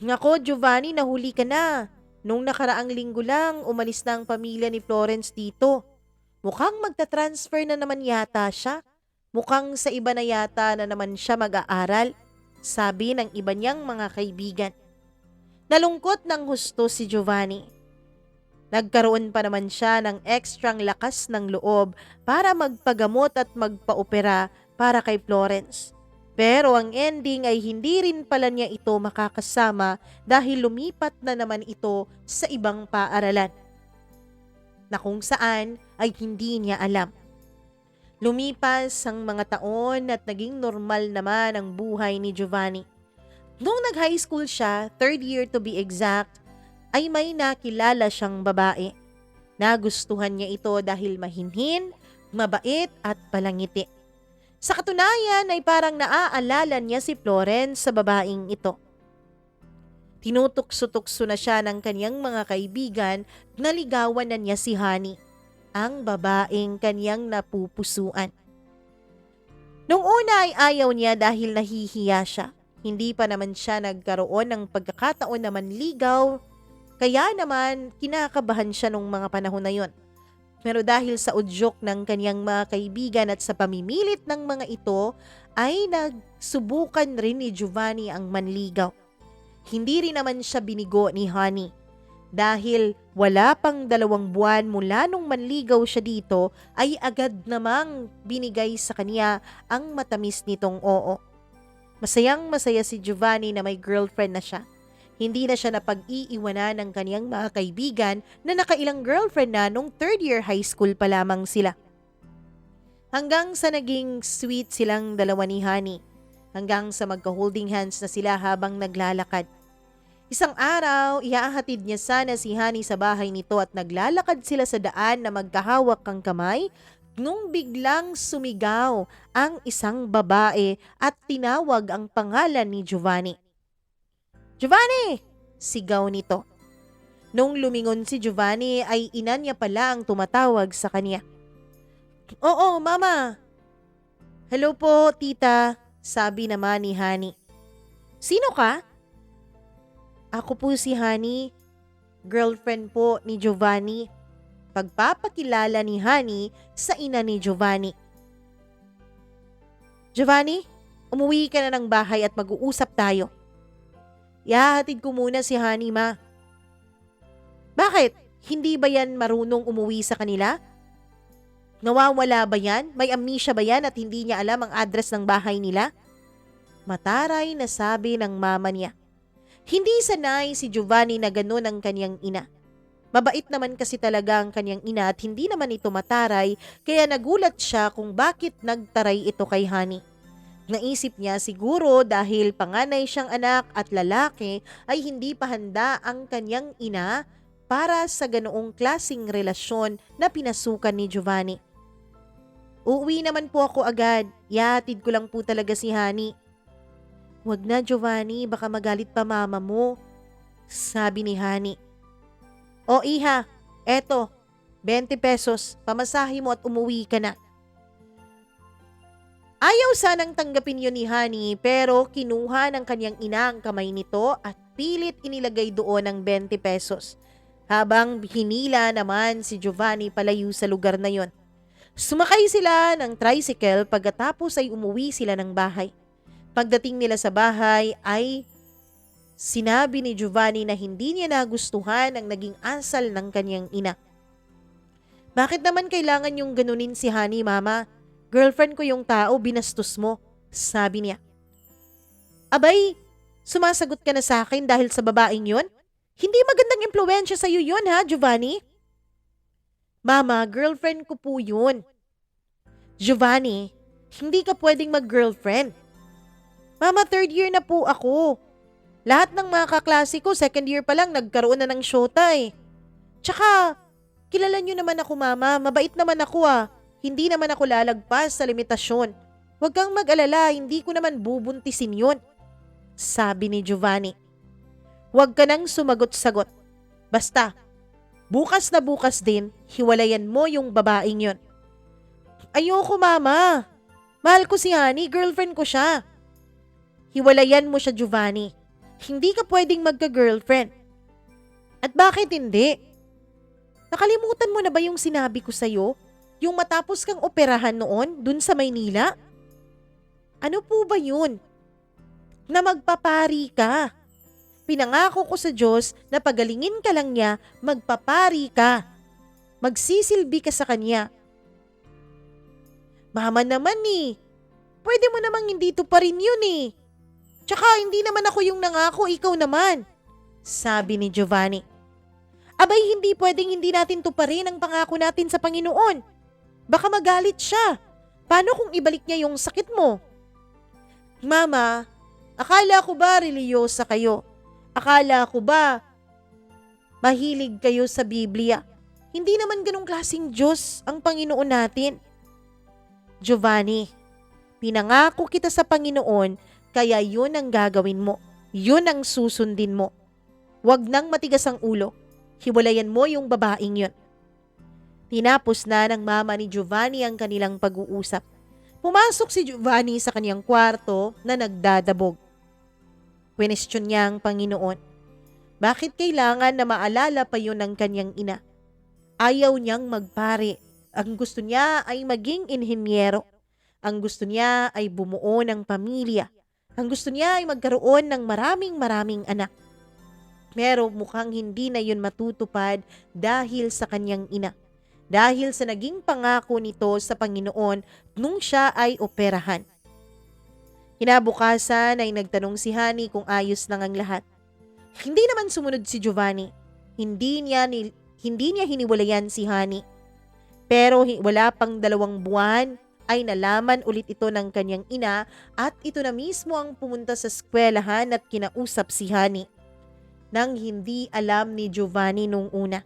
Nako Giovanni, nahuli ka na. Nung nakaraang linggo lang, umalis na ang pamilya ni Florence dito. Mukhang magta-transfer na naman yata siya. Mukhang sa iba na yata na naman siya mag-aaral, sabi ng iba niyang mga kaibigan. Nalungkot ng husto si Giovanni. Nagkaroon pa naman siya ng ekstrang lakas ng loob para magpagamot at magpa-opera para kay Florence. Pero ang ending ay hindi rin pala niya ito makakasama dahil lumipat na naman ito sa ibang paaralan na kung saan ay hindi niya alam. Lumipas ang mga taon at naging normal naman ang buhay ni Giovanni. Noong nag-high school siya, 3rd year to be exact, ay may nakilala siyang babae. Nagustuhan niya ito dahil mahinhin, mabait at palangiti. Sa katunayan ay parang naaalala niya si Florence sa babaeng ito. Tinutukso-tukso na siya ng kanyang mga kaibigan na ligawan na niya si Honey, ang babaeng kanyang napupusuan. Nung una ay ayaw niya dahil nahihiya siya. Hindi pa naman siya nagkaroon ng pagkakataon na manligaw, kaya naman kinakabahan siya nung mga panahon na yon. Pero dahil sa udyok ng kanyang mga kaibigan at sa pamimilit ng mga ito, ay nagsubukan rin ni Giovanni ang manligaw. Hindi rin naman siya binigo ni Honey. Dahil wala pang 2 buwan mula nung manligaw siya dito, ay agad namang binigay sa kanya ang matamis nitong oo. Masayang masaya si Giovanni na may girlfriend na siya. Hindi na siya napag-iiwanan ng kaniyang mga kaibigan na nakailang girlfriend na nung 3rd year high school pa lamang sila. Hanggang sa naging sweet silang dalawa ni Honey. Hanggang sa magka-holding hands na sila habang naglalakad. Isang araw, iahatid niya sana si Honey sa bahay nito at naglalakad sila sa daan na magkahawak ang kamay nung biglang sumigaw ang isang babae at tinawag ang pangalan ni Giovanni. "Giovanni!" sigaw nito. Nung lumingon si Giovanni ay ina niya pala ang tumatawag sa kanya. "Oo, mama." "Hello po, tita," sabi naman ni Honey. "Sino ka?" "Ako po si Honey, girlfriend po ni Giovanni." Pagpapakilala ni Honey sa ina ni Giovanni. "Giovanni, umuwi ka na ng bahay at mag-uusap tayo." "Ihahatid ko muna si Honey, ma." "Bakit? Hindi ba yan marunong umuwi sa kanila? Nawawala ba yan? May amnesia ba yan at hindi niya alam ang address ng bahay nila?" Mataray na sabi ng mama niya. Hindi sanay si Giovanni na ganun ang kanyang ina. Mabait naman kasi talaga ang kanyang ina at hindi naman ito mataray, kaya nagulat siya kung bakit nagtaray ito kay Honey. Naisip niya siguro dahil panganay siyang anak at lalaki ay hindi pa handa ang kanyang ina para sa ganoong klasing relasyon na pinasukan ni Giovanni. "Uuwi naman po ako agad. Ihatid ko lang po talaga si Honey." "Wag na, Giovanni, baka magalit pa mama mo," sabi ni Honey. "O iha, eto, 20 pesos, pamasahe mo at umuwi ka na." Ayaw sanang tanggapin yun ni Honey pero kinuha ng kanyang ina ang kamay nito at pilit inilagay doon ang 20 pesos. Habang hinila naman si Giovanni palayo sa lugar na yon. Sumakay sila ng tricycle pagkatapos ay umuwi sila ng bahay. Pagdating nila sa bahay ay sinabi ni Giovanni na hindi niya nagustuhan ang naging asal ng kanyang ina. "Bakit naman kailangan yung ganunin si Honey, mama? Girlfriend ko yung tao, binastos mo," sabi niya. "Abay, sumasagot ka na sa akin dahil sa babaeng yun? Hindi magandang impluwensya sa'yo yun ha, Giovanni?" "Mama, girlfriend ko po yun." "Giovanni, hindi ka pwedeng mag-girlfriend. Mama, 3rd year na po ako. Lahat ng mga kaklase ko, 2nd year pa lang nagkaroon na ng syota eh. Tsaka, kilala niyo naman ako, mama. Mabait naman ako ah. Hindi naman ako lalagpas sa limitasyon. Huwag kang mag-alala, hindi ko naman bubuntisin yun," sabi ni Giovanni. "Huwag ka nang sumagot-sagot. Basta, bukas na bukas din, hiwalayan mo yung babaeng yun." "Ayoko, mama. Mahal ko si Honey, girlfriend ko siya." "Hiwalayan mo siya, Giovanni. Hindi ka pwedeng magka-girlfriend." "At bakit hindi? Nakalimutan mo na ba yung sinabi ko sa'yo? Yung matapos kang operahan noon dun sa Maynila? Ano po ba yun? Na magpapari ka. Pinangako ko sa Diyos na pagalingin ka lang niya, magpapari ka. Magsisilbi ka sa kanya." "Mama naman eh. Pwede mo namang hindi tuparin yun eh. Tsaka hindi naman ako yung nangako, ikaw naman," sabi ni Giovanni. "Abay, hindi pwedeng hindi natin tuparin ang pangako natin sa Panginoon. Baka magalit siya. Paano kung ibalik niya yung sakit mo?" "Mama, akala ko ba reliyosa kayo? Akala ko ba mahilig kayo sa Biblia? Hindi naman ganong klaseng Diyos ang Panginoon natin." "Giovanni, pinangako kita sa Panginoon, kaya yun ang gagawin mo. Yun ang susundin mo. Huwag nang matigas ang ulo. Hiwalayan mo yung babaeng yun." Tinapos na ng mama ni Giovanni ang kanilang pag-uusap. Pumasok si Giovanni sa kanyang kwarto na nagdadabog. Question niya ang Panginoon. Bakit kailangan na maalala pa yun ng kanyang ina? Ayaw niyang magpare. Ang gusto niya ay maging inhinyero. Ang gusto niya ay bumuo ng pamilya. Ang gusto niya ay magkaroon ng maraming anak. Pero mukhang hindi na yun matutupad dahil sa kanyang ina. Dahil sa naging pangako nito sa Panginoon nung siya ay operahan. Kinabukasan ay nagtanong si Honey kung ayos lang ang lahat. Hindi naman sumunod si Giovanni. Hindi niya hiniwalayan si Honey. Pero wala pang 2 buwan ay nalaman ulit ito ng kanyang ina at ito na mismo ang pumunta sa eskwelahan at kinausap si Honey nang hindi alam ni Giovanni nung una.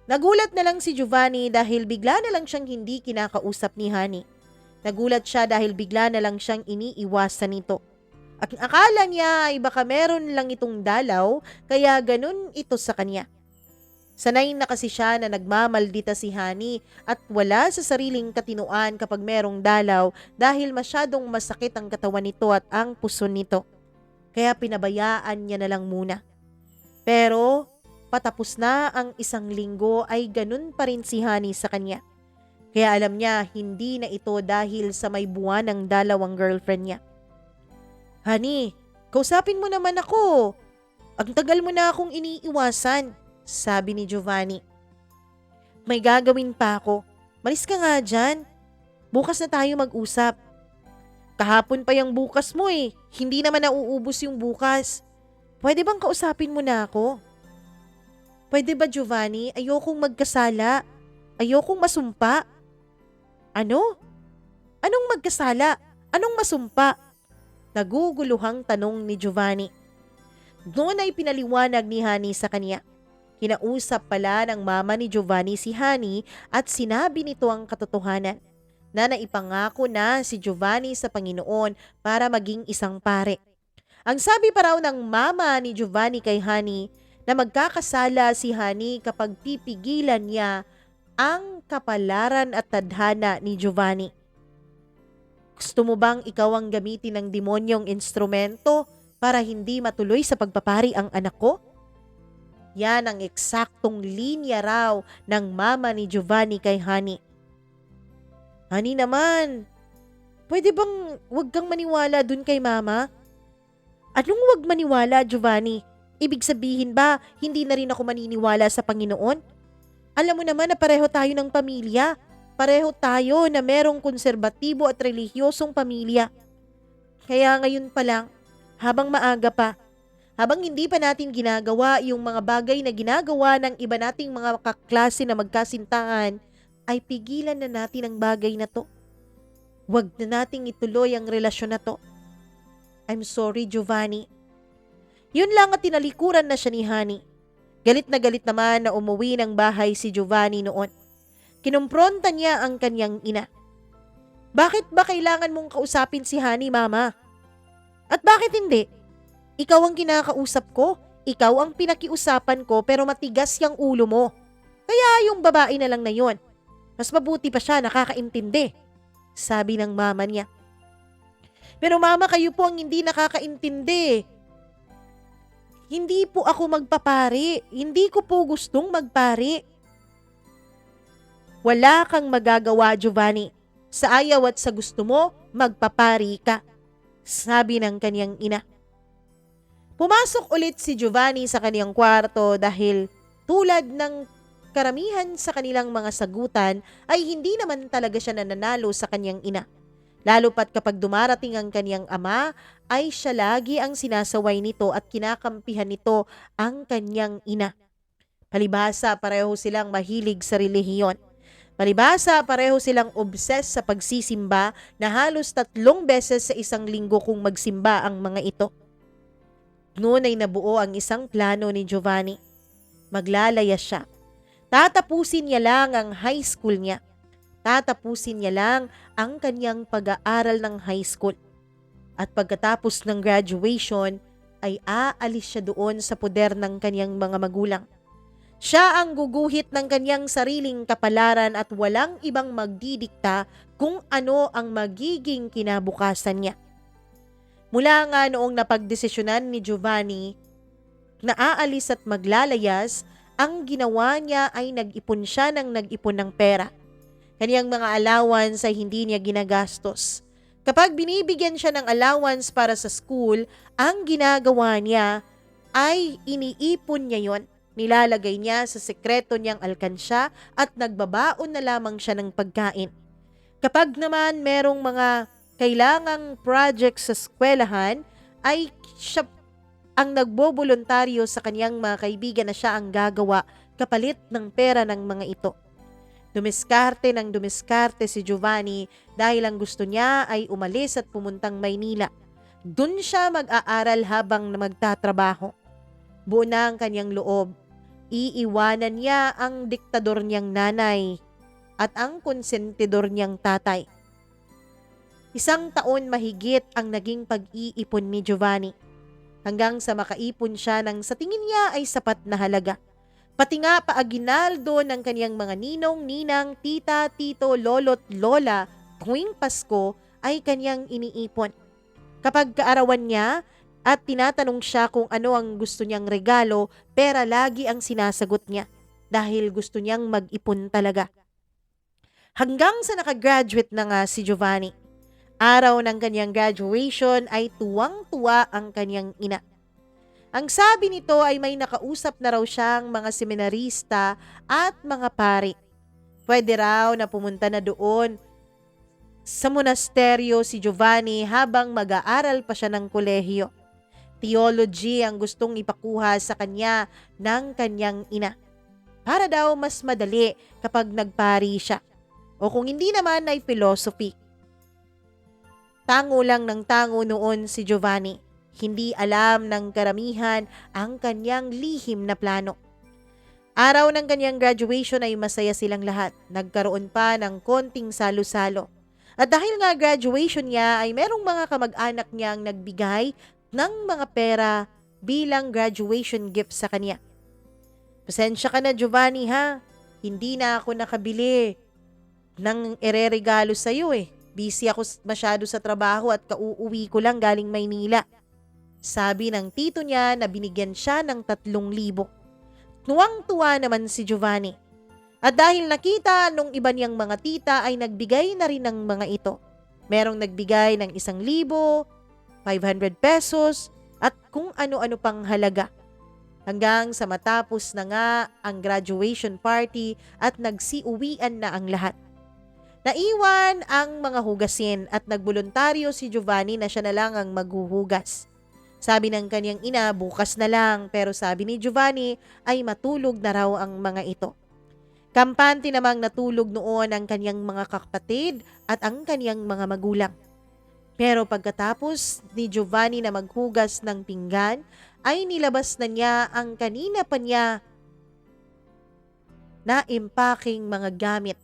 Nagulat na lang si Giovanni dahil bigla na lang siyang hindi kinakausap ni Honey. Nagulat siya dahil bigla na lang siyang iniiwasan nito. At akala niya ay baka meron lang itong dalaw kaya ganun ito sa kanya. Sanay na kasi siya na nagmamaldita si Honey at wala sa sariling katinuan kapag merong dalaw dahil masyadong masakit ang katawan nito at ang puso nito. Kaya pinabayaan niya na lang muna. Pero patapos na ang 1 linggo ay ganun pa rin si Honey sa kanya. Kaya alam niya hindi na ito dahil sa may buwan ng dalawang girlfriend niya. Honey, kausapin mo naman ako. Ang tagal mo na akong iniiwasan, sabi ni Giovanni. May gagawin pa ako. Malis ka nga dyan. Bukas na tayo mag-usap. Kahapon pa yung bukas mo eh. Hindi naman nauubos yung bukas. Pwede bang kausapin mo na ako? Pwede ba Giovanni? Ayokong magkasala. Ayokong masumpa. Ano? Anong magkasala? Anong masumpa? Naguguluhang tanong ni Giovanni. Doon ay pinaliwanag ni Honey sa kanya. Kinausap pala ng mama ni Giovanni si Honey at sinabi nito ang katotohanan na naipangako na si Giovanni sa Panginoon para maging isang pare. Ang sabi pa raw ng mama ni Giovanni kay Honey na magkakasala si Honey kapag pipigilan niya ang kapalaran at tadhana ni Giovanni. Gusto mo bang ikaw ang gamitin ng demonyong instrumento para hindi matuloy sa pagpapari ang anak ko? Yan ang eksaktong linya raw ng mama ni Giovanni kay Honey. Honey naman, pwede bang wag kang maniwala dun kay mama? Anong wag maniwala, Giovanni? Ibig sabihin ba, hindi na rin ako maniniwala sa Panginoon? Alam mo naman na pareho tayo ng pamilya. Pareho tayo na merong konserbatibo at relihiyosong pamilya. Kaya ngayon pa lang, habang maaga pa, habang hindi pa natin ginagawa yung mga bagay na ginagawa ng iba nating mga kaklase na magkasintahan, ay pigilan na natin ang bagay na to. Huwag na nating ituloy ang relasyon na to. I'm sorry, Giovanni. Yun lang at tinalikuran na siya ni Honey. Galit naman na umuwi ng bahay si Giovanni noon. Kinumpronta niya ang kanyang ina. Bakit ba kailangan mong kausapin si Honey, mama? At bakit hindi? Ikaw ang kinakausap ko. Ikaw ang pinakiusapan ko pero matigas yung ulo mo. Kaya yung babae na lang na yun. Mas mabuti pa siya nakakaintindi, sabi ng mama niya. Pero mama, kayo po ang hindi nakakaintindi. Hindi po ako magpapari. Hindi ko po gustong magpari. Wala kang magagawa, Giovanni. Sa ayaw at sa gusto mo, magpapari ka, sabi ng kanyang ina. Pumasok ulit si Giovanni sa kanyang kwarto dahil tulad ng karamihan sa kanilang mga sagutan ay hindi naman talaga siya nananalo sa kanyang ina. Lalo pat kapag dumarating ang kanyang ama, ay siya lagi ang sinasaway nito at kinakampihan nito ang kanyang ina. Palibhasa, pareho silang mahilig sa relihiyon. Palibhasa, pareho silang obsessed sa pagsisimba na halos 3 beses sa 1 linggo kung magsimba ang mga ito. Noon ay nabuo ang isang plano ni Giovanni. Maglalaya siya. Tatapusin niya lang ang high school niya. Tatapusin niya lang ang kanyang pag-aaral ng high school. At pagkatapos ng graduation, ay aalis siya doon sa poder ng kanyang mga magulang. Siya ang guguhit ng kanyang sariling kapalaran at walang ibang magdidikta kung ano ang magiging kinabukasan niya. Mula nga noong napagdesisyonan ni Giovanni na aalis at maglalayas, ang ginawa niya ay nag-ipon siya ng nag-ipon ng pera. Kaniyang mga allowance ay hindi niya ginagastos. Kapag binibigyan siya ng allowance para sa school, ang ginagawa niya ay iniipon niya yon. Nilalagay niya sa sekreto niyang alkansya at nagbabaon na lamang siya ng pagkain. Kapag naman merong mga kailangang project sa eskwelahan, ay siya ang nagboboluntaryo sa kaniyang mga kaibigan na siya ang gagawa kapalit ng pera ng mga ito. Dumiskarte si Giovanni dahil ang gusto niya ay umalis at pumuntang Maynila. Doon siya mag-aaral habang magtatrabaho. Buo na ang kanyang loob. Iiwanan niya ang diktador niyang nanay at ang konsentidor niyang tatay. 1 taon mahigit ang naging pag-iipon ni Giovanni, hanggang sa makaipon siya ng sa tingin niya ay sapat na halaga. Pati nga paaginaldo ng kaniyang mga ninong, ninang, tita, tito, lolo't lola tuwing Pasko ay kaniyang iniipon. Kapag kaarawan niya at tinatanong siya kung ano ang gusto niyang regalo, pera lagi ang sinasagot niya dahil gusto niyang mag-ipon talaga. Hanggang sa nakagraduate na nga si Giovanni. Araw ng kanyang graduation ay tuwang-tuwa ang kanyang ina. Ang sabi nito ay may nakausap na raw siyang mga seminarista at mga pari. Pwede raw na pumunta na doon sa monasteryo si Giovanni habang mag-aaral pa siya ng kolehiyo. Theology ang gustong ipakuha sa kanya ng kanyang ina. Para daw mas madali kapag nagpari siya. O kung hindi naman ay philosophy. Tango lang ng tango noon si Giovanni. Hindi alam ng karamihan ang kanyang lihim na plano. Araw ng kanyang graduation ay masaya silang lahat. Nagkaroon pa ng konting salo-salo. At dahil nga graduation niya ay merong mga kamag-anak niyang nagbigay ng mga pera bilang graduation gift sa kanya. Pasensya ka na Giovanni ha, hindi na ako nakabili ng ereregalo sa iyo eh. Busy ako masyado sa trabaho at kauuwi ko lang galing Maynila. Sabi ng tito niya na binigyan siya ng 3,000. Tuwang-tuwa naman si Giovanni. At dahil nakita nung iba niyang mga tita ay nagbigay na rin ng mga ito. Merong nagbigay ng 1,000, 500 pesos at kung ano-ano pang halaga. Hanggang sa matapos na nga ang graduation party at nagsiuwian na ang lahat. Naiwan ang mga hugasin at nagboluntaryo si Giovanni na siya na lang ang maghuhugas. Sabi ng kanyang ina, bukas na lang, pero sabi ni Giovanni ay matulog na raw ang mga ito. Kampante namang natulog noon ang kanyang mga kapatid at ang kanyang mga magulang. Pero pagkatapos ni Giovanni na maghugas ng pinggan, ay nilabas na niya ang kanina pa niya na impaking mga gamit.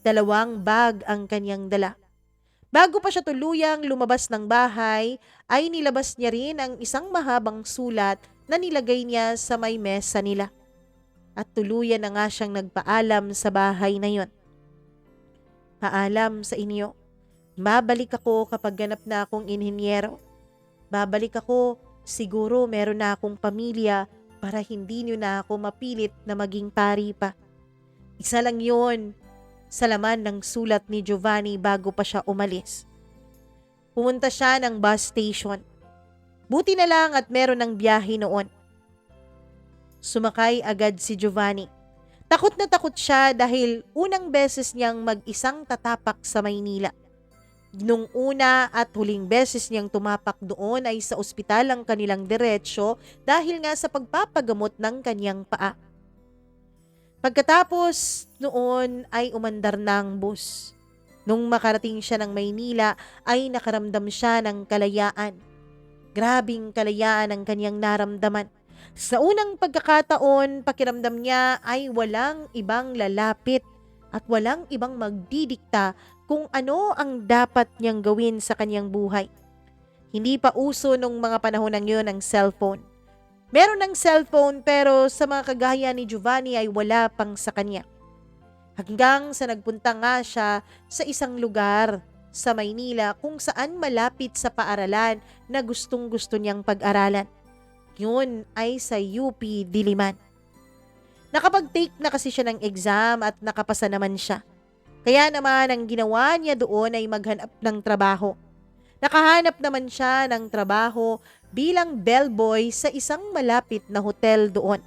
2 bag ang kanyang dala. Bago pa siya tuluyang lumabas ng bahay, ay nilabas niya rin ang isang mahabang sulat na nilagay niya sa may mesa nila. At tuluyan na nga siyang nagpaalam sa bahay na yon. Paalam sa inyo. Babalik ako kapag ganap na akong inhinyero. Babalik ako, siguro meron na akong pamilya para hindi niyo na ako mapilit na maging pari pa. Isa lang yon sa laman ng sulat ni Giovanni bago pa siya umalis. Pumunta siya ng bus station. Buti na lang at meron ng biyahe noon. Sumakay agad si Giovanni. Takot na takot siya dahil unang beses niyang mag-isang tatapak sa Maynila. Nung una at huling beses niyang tumapak doon ay sa ospital ang kanilang diretsyo dahil nga sa pagpapagamot ng kanyang paa. Pagkatapos noon ay umandar na ang bus. Nung makarating siya ng Maynila ay nakaramdam siya ng kalayaan. Grabing kalayaan ang kanyang naramdaman. Sa unang pagkakataon, pakiramdam niya ay walang ibang lalapit at walang ibang magdidikta kung ano ang dapat niyang gawin sa kanyang buhay. Hindi pa uso nung mga panahon ng yun ang cellphone. Meron ng cellphone pero sa mga kagaya ni Giovanni ay wala pang sa kanya. Hanggang sa nagpunta nga siya sa isang lugar sa Maynila kung saan malapit sa paaralan na gustong-gusto niyang pag-aralan. Yun ay sa UP Diliman. Nakapag-take na kasi siya ng exam at nakapasa naman siya. Kaya naman ang ginawa niya doon ay maghanap ng trabaho. Nakahanap naman siya ng trabaho bilang bellboy sa isang malapit na hotel doon.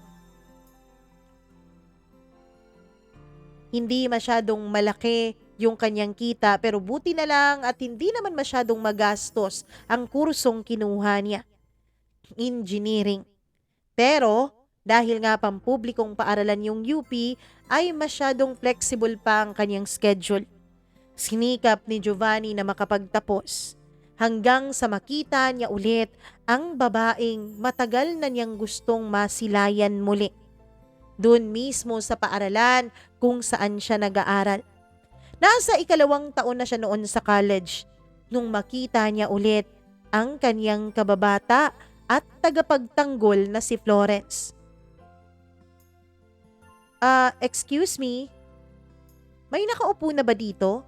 Hindi masyadong malaki yung kanyang kita pero buti na lang at hindi naman masyadong magastos ang kursong kinuha niya, engineering. Pero dahil nga pampublikong paaralan yung UP ay masyadong flexible pa ang kanyang schedule. Sinikap ni Giovanni na makapagtapos hanggang sa makita niya ulit ang babaeng matagal na niyang gustong masilayan muli. Doon mismo sa paaralan kung saan siya nag-aaral. Nasa 2 taon na siya noon sa college nung makita niya ulit ang kanyang kababata at tagapagtanggol na si Florence. Excuse me, may nakaupo na ba dito?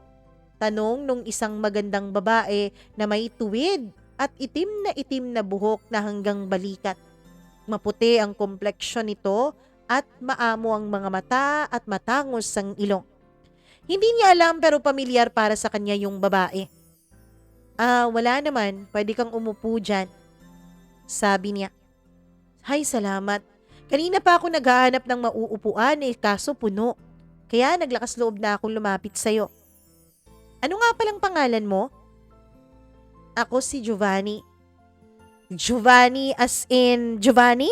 Tanong nung isang magandang babae na may tuwid at itim na buhok na hanggang balikat. Maputi ang kompleksyon nito at maamo ang mga mata at matangos ang ilong. Hindi niya alam pero pamilyar para sa kanya yung babae. Wala naman, pwede kang umupo dyan, sabi niya. Hay, salamat. Kanina pa ako naghahanap ng mauupuan kaso puno. Kaya naglakas loob na akong lumapit sa'yo. Ano nga palang pangalan mo? Ako si Giovanni. Giovanni as in Giovanni?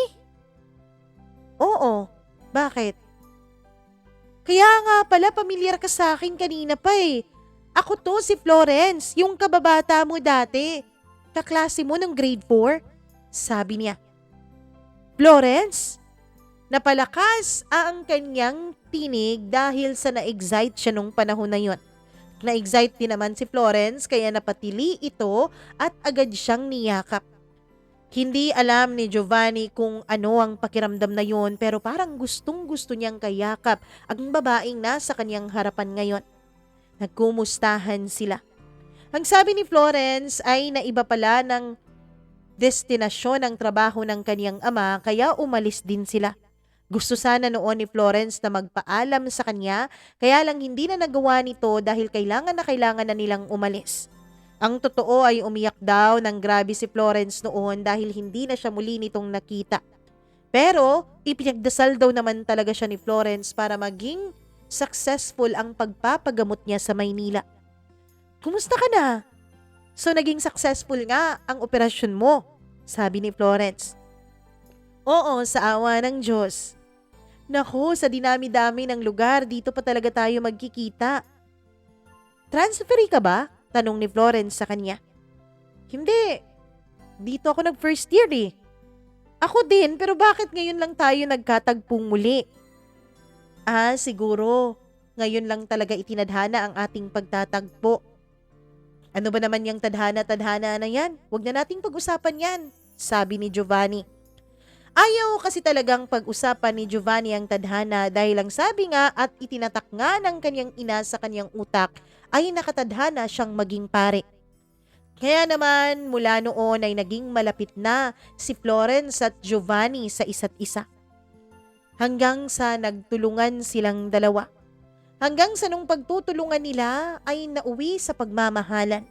Oo, bakit? Kaya nga pala pamilyar ka sa akin kanina pa eh. Ako to si Florence, yung kababata mo dati. Kaklase mo ng grade 4, sabi niya. Florence? Napalakas ang kanyang tinig dahil sa na-excite siya nung panahon na yon. Na-excite din naman si Florence kaya napatili ito at agad siyang niyakap. Hindi alam ni Giovanni kung ano ang pakiramdam na yon pero parang gustong-gusto niyang kayakap ang babaeng nasa kanyang harapan ngayon. Nagkumustahan sila. Ang sabi ni Florence ay naiba pala ng destinasyon ng trabaho ng kanyang ama kaya umalis din sila. Gusto sana noon ni Florence na magpaalam sa kanya kaya lang hindi na nagawa nito dahil kailangan na nilang umalis. Ang totoo ay umiyak daw ng grabe si Florence noon dahil hindi na siya muli nitong nakita. Pero ipinagdasal daw naman talaga siya ni Florence para maging successful ang pagpapagamot niya sa Maynila. Kumusta ka na? So naging successful nga ang operasyon mo, sabi ni Florence. Oo, sa awa ng Diyos. Naku, sa dinami-dami ng lugar, dito pa talaga tayo magkikita. Transferee ka ba? Tanong ni Florence sa kanya. Hindi. Dito ako nag-first year eh. Ako din, pero bakit ngayon lang tayo nagkatagpong muli? Siguro. Ngayon lang talaga itinadhana ang ating pagtatagpo. Ano ba naman yung tadhana-tadhana na yan? Huwag na nating pag-usapan yan, sabi ni Giovanni. Ayaw kasi talagang pag-usapan ni Giovanni ang tadhana dahil ang sabi nga at itinatak nga ng kanyang ina sa kanyang utak ay nakatadhana siyang maging pare. Kaya naman mula noon ay naging malapit na si Florence at Giovanni sa isa't isa. Hanggang sa nagtulungan silang dalawa. Hanggang sa nung pagtutulungan nila ay nauwi sa pagmamahalan,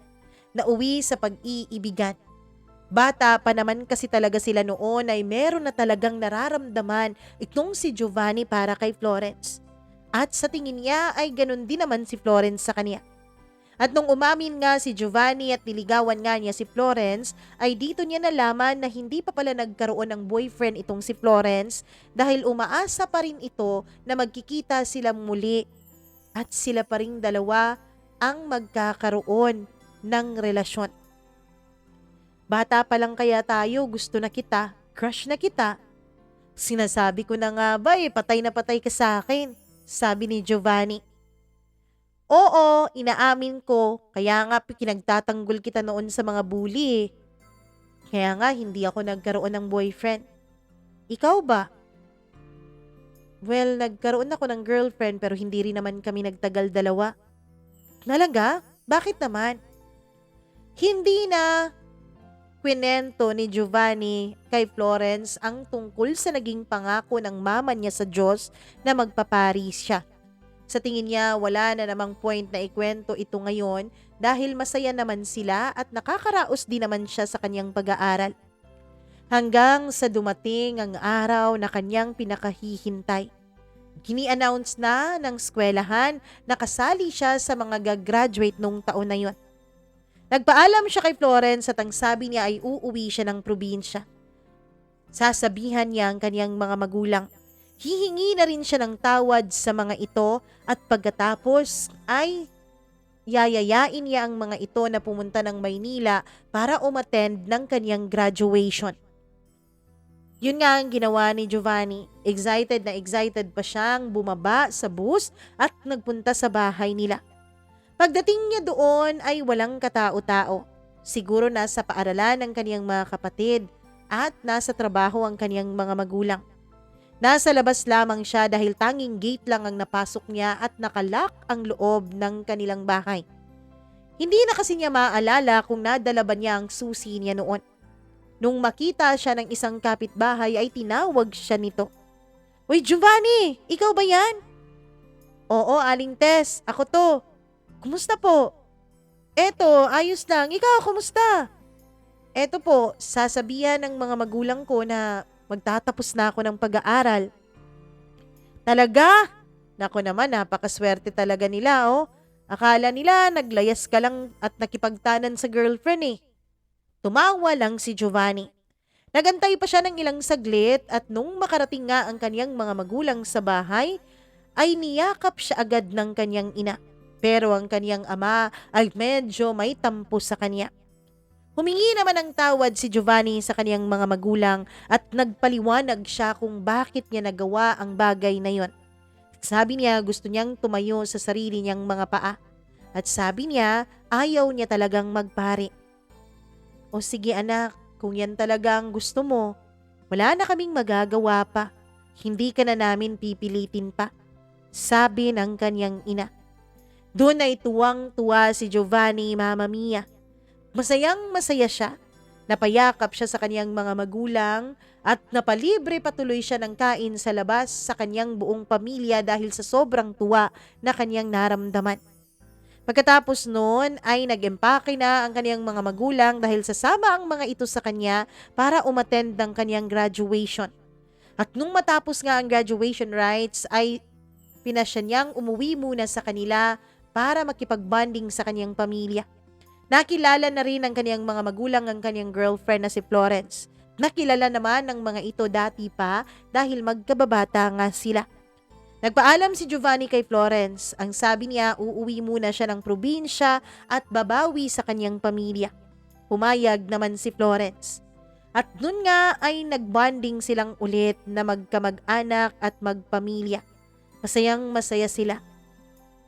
nauwi sa pag-iibigan. Bata pa naman kasi talaga sila noon ay meron na talagang nararamdaman itong si Giovanni para kay Florence. At sa tingin niya ay ganun din naman si Florence sa kanya. At nung umamin nga si Giovanni at niligawan nga niya si Florence, ay dito niya nalaman na hindi pa pala nagkaroon ng boyfriend itong si Florence dahil umaasa pa rin ito na magkikita sila muli at sila pa ring dalawa ang magkakaroon ng relasyon. Bata pa lang kaya tayo, gusto na kita, crush na kita. Sinasabi ko na nga ba patay na patay ka sa akin, sabi ni Giovanni. Oo, inaamin ko, kaya nga pinagtatanggol kita noon sa mga bully. Kaya nga hindi ako nagkaroon ng boyfriend. Ikaw ba? Well, nagkaroon ako ng girlfriend pero hindi rin naman kami nagtagal dalawa. Talaga? Bakit naman? Hindi na kwinento ni Giovanni kay Florence ang tungkol sa naging pangako ng mama niya sa Diyos na magpaparis siya. Sa tingin niya, wala na namang point na ikwento ito ngayon dahil masaya naman sila at nakakaraos din naman siya sa kanyang pag-aaral. Hanggang sa dumating ang araw na kanyang pinakahihintay. Gini-announce na ng eskwelahan na kasali siya sa mga gagraduate nung taon na yon. Nagpaalam siya kay Florence at ang sabi niya ay uuwi siya ng probinsya. Sasabihan niya ang kanyang mga magulang. Hihingi na rin siya ng tawad sa mga ito at pagkatapos ay yayayain niya ang mga ito na pumunta ng Maynila para umattend ng kanyang graduation. Yun nga ang ginawa ni Giovanni. Excited na excited pa siyang bumaba sa bus at nagpunta sa bahay nila. Pagdating niya doon ay walang katao-tao. Siguro nasa paaralan ng kaniyang mga kapatid at nasa trabaho ang kaniyang mga magulang. Nasa labas lamang siya dahil tanging gate lang ang napasok niya at nakalock ang loob ng kanilang bahay. Hindi na kasi niya maaalala kung nadala ba niya ang susi niya noon. Nung makita siya ng isang kapitbahay ay tinawag siya nito. "Uy Giovanni, ikaw ba yan?" "Oo, Aling Tess, ako to. Kumusta po?" "Eto, ayos lang. Ikaw, kumusta?" "Eto po, sasabihan ng mga magulang ko na magtatapos na ako ng pag-aaral." "Talaga? Nako naman, napakaswerte talaga nila oh. Akala nila naglayas ka lang at nakipagtanan sa girlfriend eh." Tumawa lang si Giovanni. Nagantay pa siya ng ilang saglit at nung makarating nga ang kanyang mga magulang sa bahay, ay niyakap siya agad ng kanyang ina. Pero ang kanyang ama ay medyo may tampo sa kanya. Humingi naman ng tawad si Giovanni sa kanyang mga magulang at nagpaliwanag siya kung bakit niya nagawa ang bagay na yon. Sabi niya gusto niyang tumayo sa sarili niyang mga paa. At sabi niya ayaw niya talagang magpari. "O sige anak, kung yan talaga ang gusto mo, wala na kaming magagawa pa. Hindi ka na namin pipilitin pa," sabi ng kanyang ina. Doon ay tuwang-tuwa si Giovanni, Mama Mia. Masayang masaya siya. Napayakap siya sa kanyang mga magulang at napalibre patuloy siya ng kain sa labas sa kanyang buong pamilya dahil sa sobrang tuwa na kanyang naramdaman. Pagkatapos noon ay nag-empake na ang kanyang mga magulang dahil sasama ang mga ito sa kanya para umattend ng kanyang graduation. At nung matapos nga ang graduation rites ay pinasya niyang umuwi muna sa kanila para makipag-bonding sa kanyang pamilya. Nakilala na rin ng kanyang mga magulang ang kanyang girlfriend na si Florence. Nakilala naman ng mga ito dati pa dahil magkababata nga sila. Nagpaalam si Giovanni kay Florence. Ang sabi niya, uuwi muna siya ng probinsya at babawi sa kanyang pamilya. Pumayag naman si Florence. At nun nga ay nagbonding silang ulit na magkamag-anak at magpamilya. Masayang masaya sila.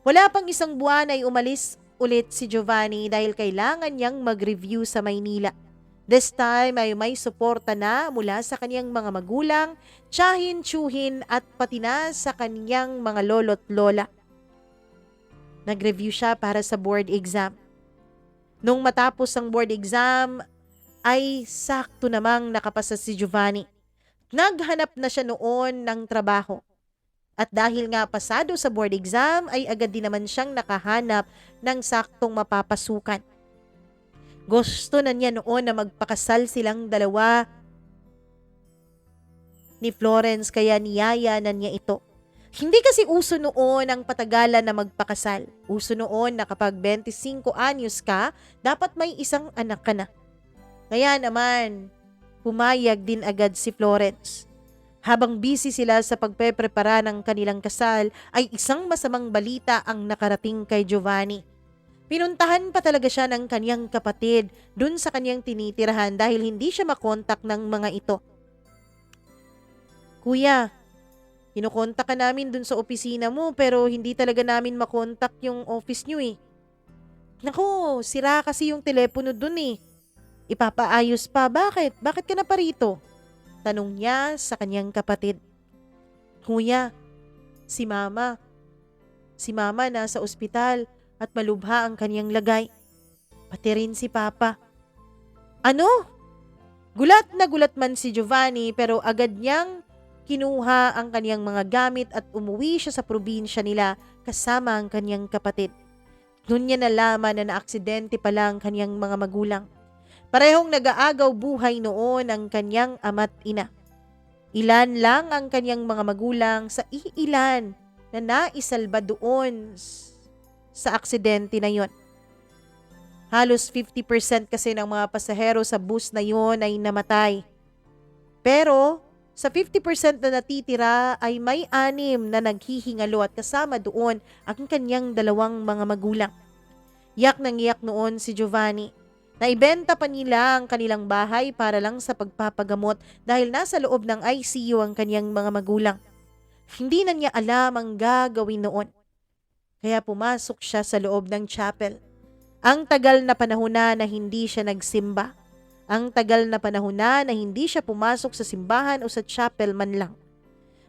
Wala pang isang buwan ay umalis ulit si Giovanni dahil kailangan niyang mag-review sa Maynila. This time ay may suporta na mula sa kanyang mga magulang, tiyahin, tiyuhin at pati na sa kanyang mga lolo't lola. Nag-review siya para sa board exam. Nung matapos ang board exam ay sakto namang nakapasa si Giovanni. Naghanap na siya noon ng trabaho. At dahil nga pasado sa board exam ay agad din naman siyang nakahanap ng saktong mapapasukan. Gusto na niya noon na magpakasal silang dalawa ni Florence kaya niyaya na niya ito. Hindi kasi uso noon ang patagalan na magpakasal. Uso noon na kapag 25 anyos ka, dapat may isang anak ka na. Kaya naman, pumayag din agad si Florence. Habang busy sila sa pagpeprepara ng kanilang kasal, ay isang masamang balita ang nakarating kay Giovanni. Pinuntahan pa talaga siya ng kanyang kapatid dun sa kanyang tinitirahan dahil hindi siya makontak ng mga ito. "Kuya, kinukontak ka namin dun sa opisina mo pero hindi talaga namin makontak yung office nyo eh." "Naku, sira kasi yung telepono dun eh. Ipapaayos pa. Bakit? Bakit ka na pa rito?" Tanong niya sa kanyang kapatid. Kuya, si Mama. Si Mama nasa ospital at malubha ang kanyang lagay. Pati rin si Papa. Ano? Gulat na gulat man si Giovanni pero agad niyang kinuha ang kanyang mga gamit at umuwi siya sa probinsya nila kasama ang kanyang kapatid. Doon niya nalaman na naaksidente pala ang kanyang mga magulang. Parehong nag-aagaw buhay noon ang kanyang ama't ina. Ilan lang ang kanyang mga magulang sa iilan na naisalba doon sa aksidente na yon. Halos 50% kasi ng mga pasahero sa bus na yon ay namatay. Pero sa 50% na natitira ay may 6 na naghihingalo at kasama doon ang kanyang 2 mga magulang. Yak nang iyak noon si Giovanni. Naibenta pa nila ang kanilang bahay para lang sa pagpapagamot dahil nasa loob ng ICU ang kanyang mga magulang. Hindi na niya alam ang gagawin noon. Kaya pumasok siya sa loob ng chapel. Ang tagal na panahon na hindi siya nagsimba. Ang tagal na panahon na hindi siya pumasok sa simbahan o sa chapel man lang.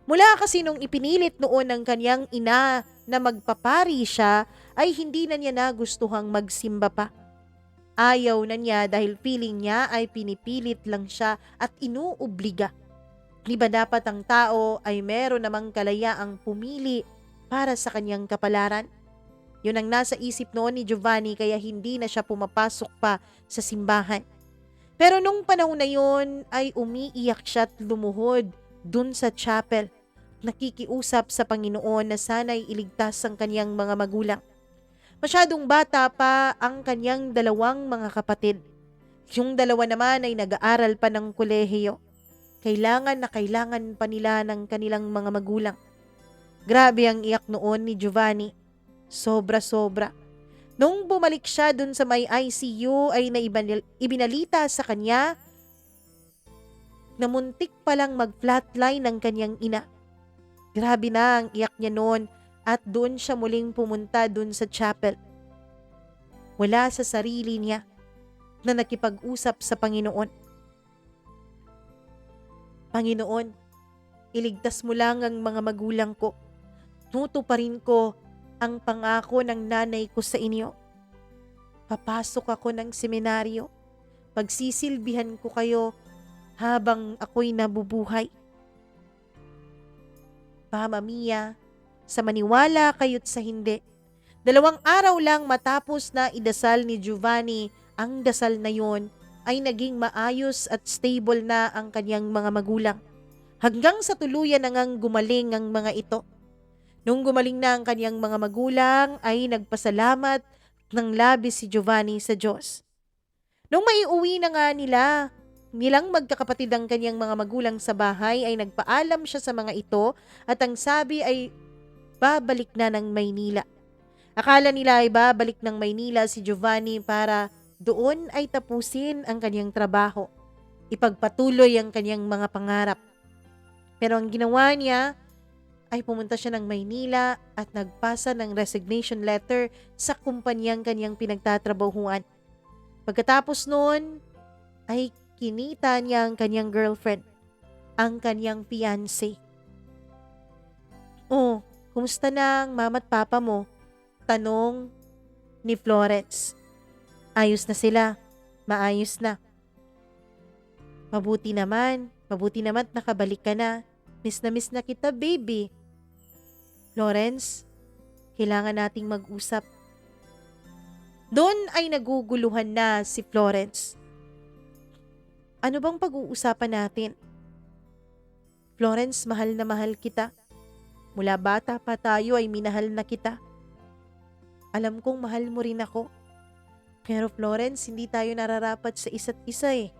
Mula kasi nung ipinilit noon ng kanyang ina na magpapari siya, ay hindi na niya nagustuhang magsimba pa. Ayaw na niya dahil feeling niya ay pinipilit lang siya at inuobliga. Di ba dapat ang tao ay meron namang kalayaang pumili para sa kanyang kapalaran? Yun ang nasa isip noon ni Giovanni kaya hindi na siya pumapasok pa sa simbahan. Pero nung panahon na yun ay umiiyak siya at lumuhod dun sa chapel. Nakikiusap sa Panginoon na sana'y iligtas ang kanyang mga magulang. Masyadong bata pa ang kanyang 2 mga kapatid. Yung 2 naman ay nag-aaral pa ng kolehiyo. Kailangan na kailangan pa nila ng kanilang mga magulang. Grabe ang iyak noon ni Giovanni. Sobra-sobra. Nung bumalik siya dun sa may ICU ay ibinalita sa kanya na muntik palang mag-flatline ng kanyang ina. Grabe na ang iyak niya noon at doon siya muling pumunta dun sa chapel. Wala sa sarili niya na nakipag-usap sa Panginoon. Panginoon, iligtas mo lang ang mga magulang ko. Tutuparin ko ang pangako ng nanay ko sa inyo. Papasok ako ng seminaryo. Pagsisilbihan ko kayo habang ako'y nabubuhay. Mama Mia, sa maniwala kayo't sa hindi. 2 araw lang matapos na idasal ni Giovanni ang dasal na yon, ay naging maayos at stable na ang kanyang mga magulang. Hanggang sa tuluyan na ngang gumaling ang mga ito. Nung gumaling na ang kanyang mga magulang ay nagpasalamat ng labis si Giovanni sa Diyos. Nung maiuwi na nga nilang magkakapatid ang kanyang mga magulang sa bahay ay nagpaalam siya sa mga ito at ang sabi ay babalik na ng Maynila. Akala nila ay babalik ng Maynila si Giovanni para doon ay tapusin ang kanyang trabaho. Ipagpatuloy ang kanyang mga pangarap. Pero ang ginawa niya ay pumunta siya ng Maynila at nagpasa ng resignation letter sa kumpanyang kanyang pinagtatrabahuan. Pagkatapos noon, ay kinita niya ang kanyang girlfriend, ang kanyang fiancé. Oh, kumusta na ang mama at papa mo? Tanong ni Florence. Ayos na sila, maayos na. Mabuti naman at nakabalik ka na. Miss na kita, baby. Florence, kailangan nating mag-usap. Doon ay naguguluhan na si Florence. Ano bang pag-uusapan natin? Florence, mahal na mahal kita. Mula bata pa tayo ay minahal na kita. Alam kong mahal mo rin ako. Pero Florence, hindi tayo nararapat sa isa't isa eh.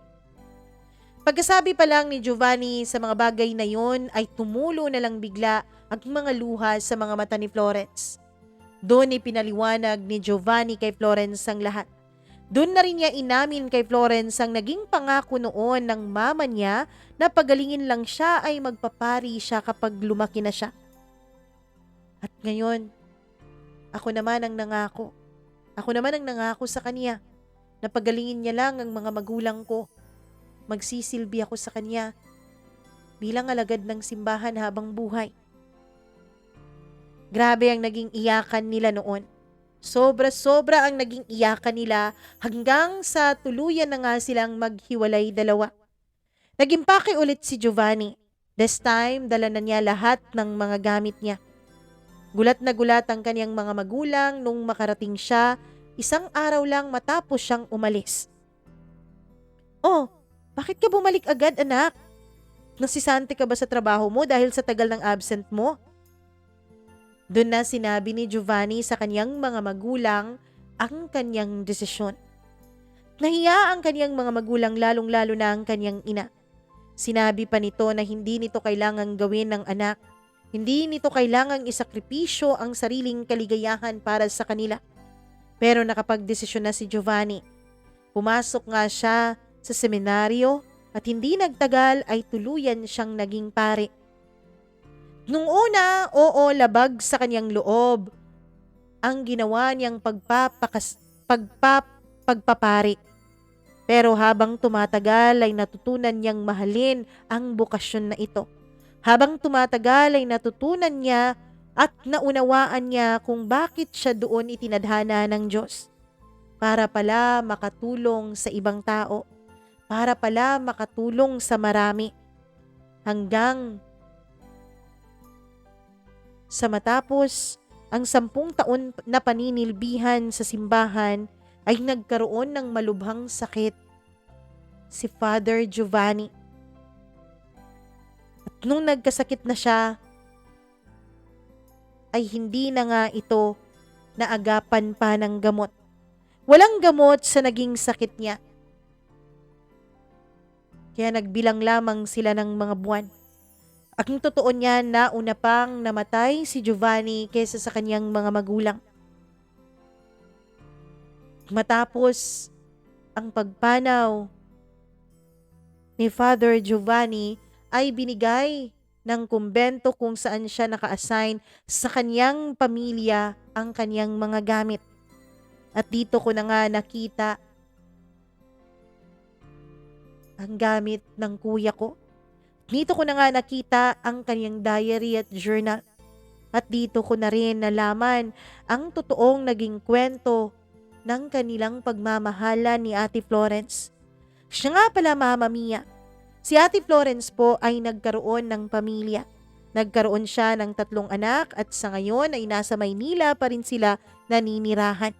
Pagkasabi pa lang ni Giovanni sa mga bagay na yon ay tumulo na lang bigla ang mga luha sa mga mata ni Florence. Doon ipinaliwanag ni Giovanni kay Florence ang lahat. Doon na rin niya inamin kay Florence ang naging pangako noon ng mama niya na pagalingin lang siya ay magpapari siya kapag lumaki na siya. At ngayon, ako naman ang nangako. Ako naman ang nangako sa kanya na pagalingin niya lang ang mga magulang ko. Magsisilbi ako sa kanya bilang alagad ng simbahan habang buhay. Grabe ang naging iyakan nila noon. Sobra-sobra ang naging iyakan nila hanggang sa tuluyan na nga silang maghiwalay dalawa. Nag-impake ulit si Giovanni. This time, dala na niya lahat ng mga gamit niya. Gulat na gulat ang kanyang mga magulang nung makarating siya, isang araw lang matapos siyang umalis. Oh, bakit ka bumalik agad, anak? Nasisante ka ba sa trabaho mo dahil sa tagal ng absent mo? Doon na sinabi ni Giovanni sa kanyang mga magulang ang kanyang desisyon. Nahiya ang kanyang mga magulang, lalong-lalo na ang kanyang ina. Sinabi pa nito na hindi nito kailangang gawin ng anak. Hindi nito kailangang isakripisyo ang sariling kaligayahan para sa kanila. Pero nakapagdesisyon na si Giovanni. Pumasok nga siya sa seminaryo at hindi nagtagal ay tuluyan siyang naging pare. Nung una, oo, labag sa kanyang loob ang ginawa niyang pagpapari. Pero habang tumatagal ay natutunan niyang mahalin ang bokasyon na ito. Habang tumatagal ay natutunan niya at naunawaan niya kung bakit siya doon itinadhana ng Diyos. Para pala makatulong sa ibang tao. Para pala makatulong sa marami. Hanggang sa matapos ang 10 taon na paninilbihan sa simbahan ay nagkaroon ng malubhang sakit si Father Giovanni. At nung nagkasakit na siya, ay hindi na nga ito naagapan pa ng gamot. Walang gamot sa naging sakit niya. Kaya nagbilang lamang sila ng mga buwan. Ang totoo niya, nauna pang namatay si Giovanni kaysa sa kanyang mga magulang. Matapos ang pagpanaw ni Father Giovanni ay binigay ng kumbento kung saan siya naka-assign sa kanyang pamilya ang kanyang mga gamit. At dito ko na nga nakita ang gamit ng kuya ko. Dito ko na nga nakita ang kanyang diary at journal. At dito ko na rin nalaman ang totoong naging kwento ng kanilang pagmamahala ni Ate Florence. Siya nga pala, Mama Mia. Si Ate Florence po ay nagkaroon ng pamilya. Nagkaroon siya ng 3 anak at sa ngayon ay nasa Maynila pa rin sila naninirahan.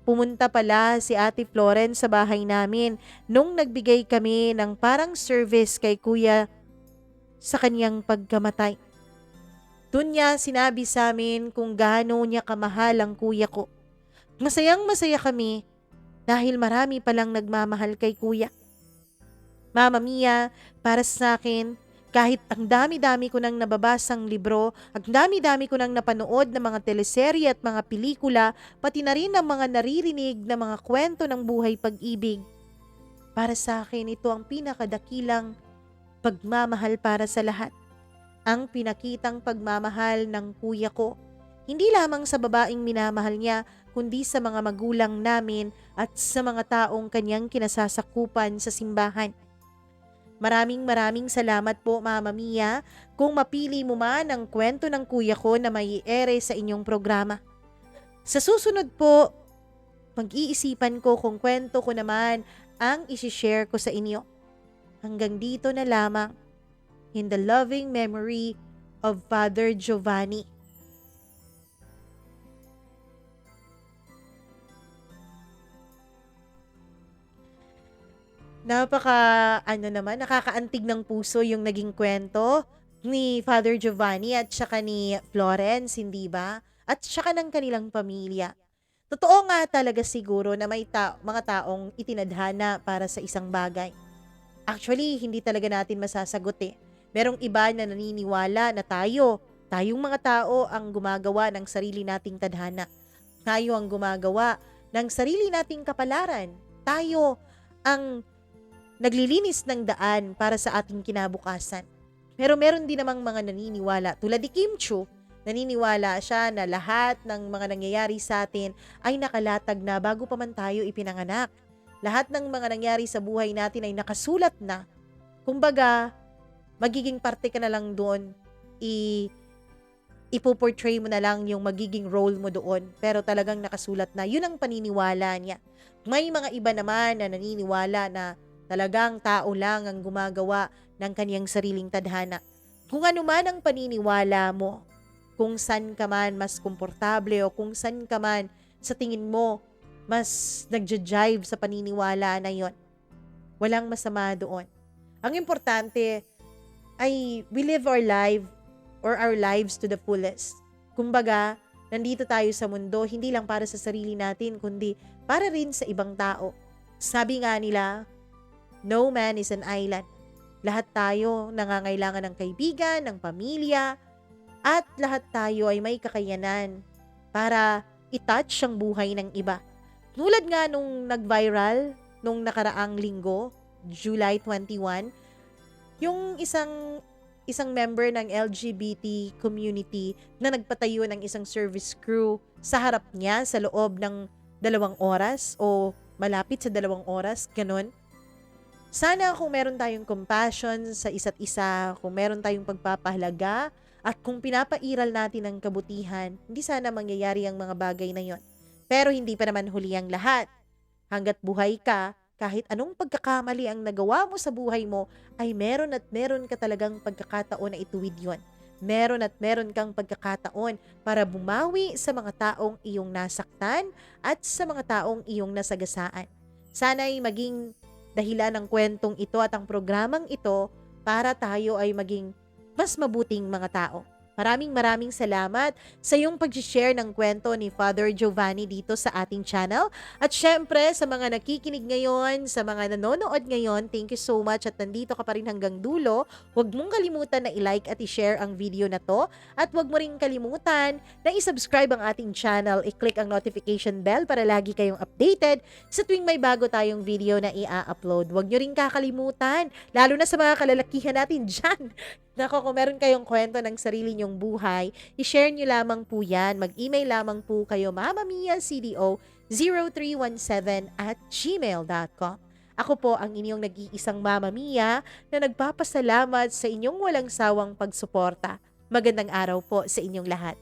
Pumunta pala si Ate Florence sa bahay namin nung nagbigay kami ng parang service kay kuya sa kanyang pagkamatay. Doon niya sinabi sa amin kung gaano niya kamahal ang kuya ko. Masayang-masaya kami dahil marami palang nagmamahal kay kuya. Mama Mia, para sa akin, kahit ang dami-dami ko nang nababasang libro, ang dami-dami ko nang napanood na mga teleserye at mga pelikula, pati na rin ang mga naririnig na mga kwento ng buhay pag-ibig. Para sa akin, ito ang pinakadakilang pagmamahal para sa lahat. Ang pinakitang pagmamahal ng kuya ko. Hindi lamang sa babaeng minamahal niya, kundi sa mga magulang namin at sa mga taong kanyang kinasasakupan sa simbahan. Maraming salamat po, Mama Mia, kung mapili mo man ang kwento ng kuya ko na may ere sa inyong programa. Sa susunod po, mag-iisipan ko kung kwento ko naman ang isishare ko sa inyo. Hanggang dito na lamang, in the loving memory of Father Giovanni. Nakakaantig ng puso yung naging kwento ni Father Giovanni at saka ni Florence, hindi ba? At saka ng kanilang pamilya. Totoo nga talaga siguro na may mga taong itinadhana para sa isang bagay. Actually, hindi talaga natin masasagot eh. Merong iba na naniniwala na tayong mga tao ang gumagawa ng sarili nating tadhana. Tayo ang gumagawa ng sarili nating kapalaran. Tayo ang naglilinis ng daan para sa ating kinabukasan. Pero meron din namang mga naniniwala, tulad ni Kim Chiu, naniniwala siya na lahat ng mga nangyayari sa atin ay nakalatag na bago pa man tayo ipinanganak. Lahat ng mga nangyari sa buhay natin ay nakasulat na. Kumbaga, magiging parte ka na lang doon, ipo-portray mo na lang yung magiging role mo doon. Pero talagang nakasulat na, yun ang paniniwala niya. May mga iba naman na naniniwala na talagang tao lang ang gumagawa ng kaniyang sariling tadhana. Kung ano man ang paniniwala mo, kung saan ka man mas komportable o kung saan ka man sa tingin mo mas nagja-jive sa paniniwala na yon, walang masama doon. Ang importante ay we live our lives to the fullest. Kumbaga, nandito tayo sa mundo, hindi lang para sa sarili natin, kundi para rin sa ibang tao. Sabi nga nila, no man is an island. Lahat tayo nangangailangan ng kaibigan, ng pamilya, at lahat tayo ay may kakayanan para i-touch ang buhay ng iba. Tulad nga nung nag-viral nung nakaraang linggo, July 21, yung isang member ng LGBT community na nagpatayo ng isang service crew sa harap niya sa loob ng 2 oras o malapit sa 2 oras, ganun. Sana kung meron tayong compassion sa isa't isa, kung meron tayong pagpapahalaga, at kung pinapairal natin ang kabutihan, hindi sana mangyayari ang mga bagay na yon. Pero hindi pa naman huli ang lahat. Hanggat buhay ka, kahit anong pagkakamali ang nagawa mo sa buhay mo, ay meron at meron ka talagang pagkakataon na ituwid yon. Meron at meron kang pagkakataon para bumawi sa mga taong iyong nasaktan at sa mga taong iyong nasagasaan. Sana'y maging dahilan ng kwentong ito at ang programang ito para tayo ay maging mas mabuting mga tao. Maraming salamat sa iyong pag-share ng kwento ni Father Giovanni dito sa ating channel. At syempre, sa mga nakikinig ngayon, sa mga nanonood ngayon, thank you so much at nandito ka pa rin hanggang dulo. Huwag mong kalimutan na i-like at i-share ang video na to. At huwag mo rin kalimutan na i-subscribe ang ating channel, i-click ang notification bell para lagi kayong updated sa tuwing may bago tayong video na i-upload. Huwag nyo rin kakalimutan, lalo na sa mga kalalakihan natin dyan. Nako, kung meron kayong kwento ng sarili nyong buhay, i-share nyo lamang po yan. Mag-email lamang po kayo mamamia.cdo0317@gmail.com. Ako po ang inyong nag-iisang Mama Mia na nagpapasalamat sa inyong walang sawang pagsuporta. Magandang araw po sa inyong lahat.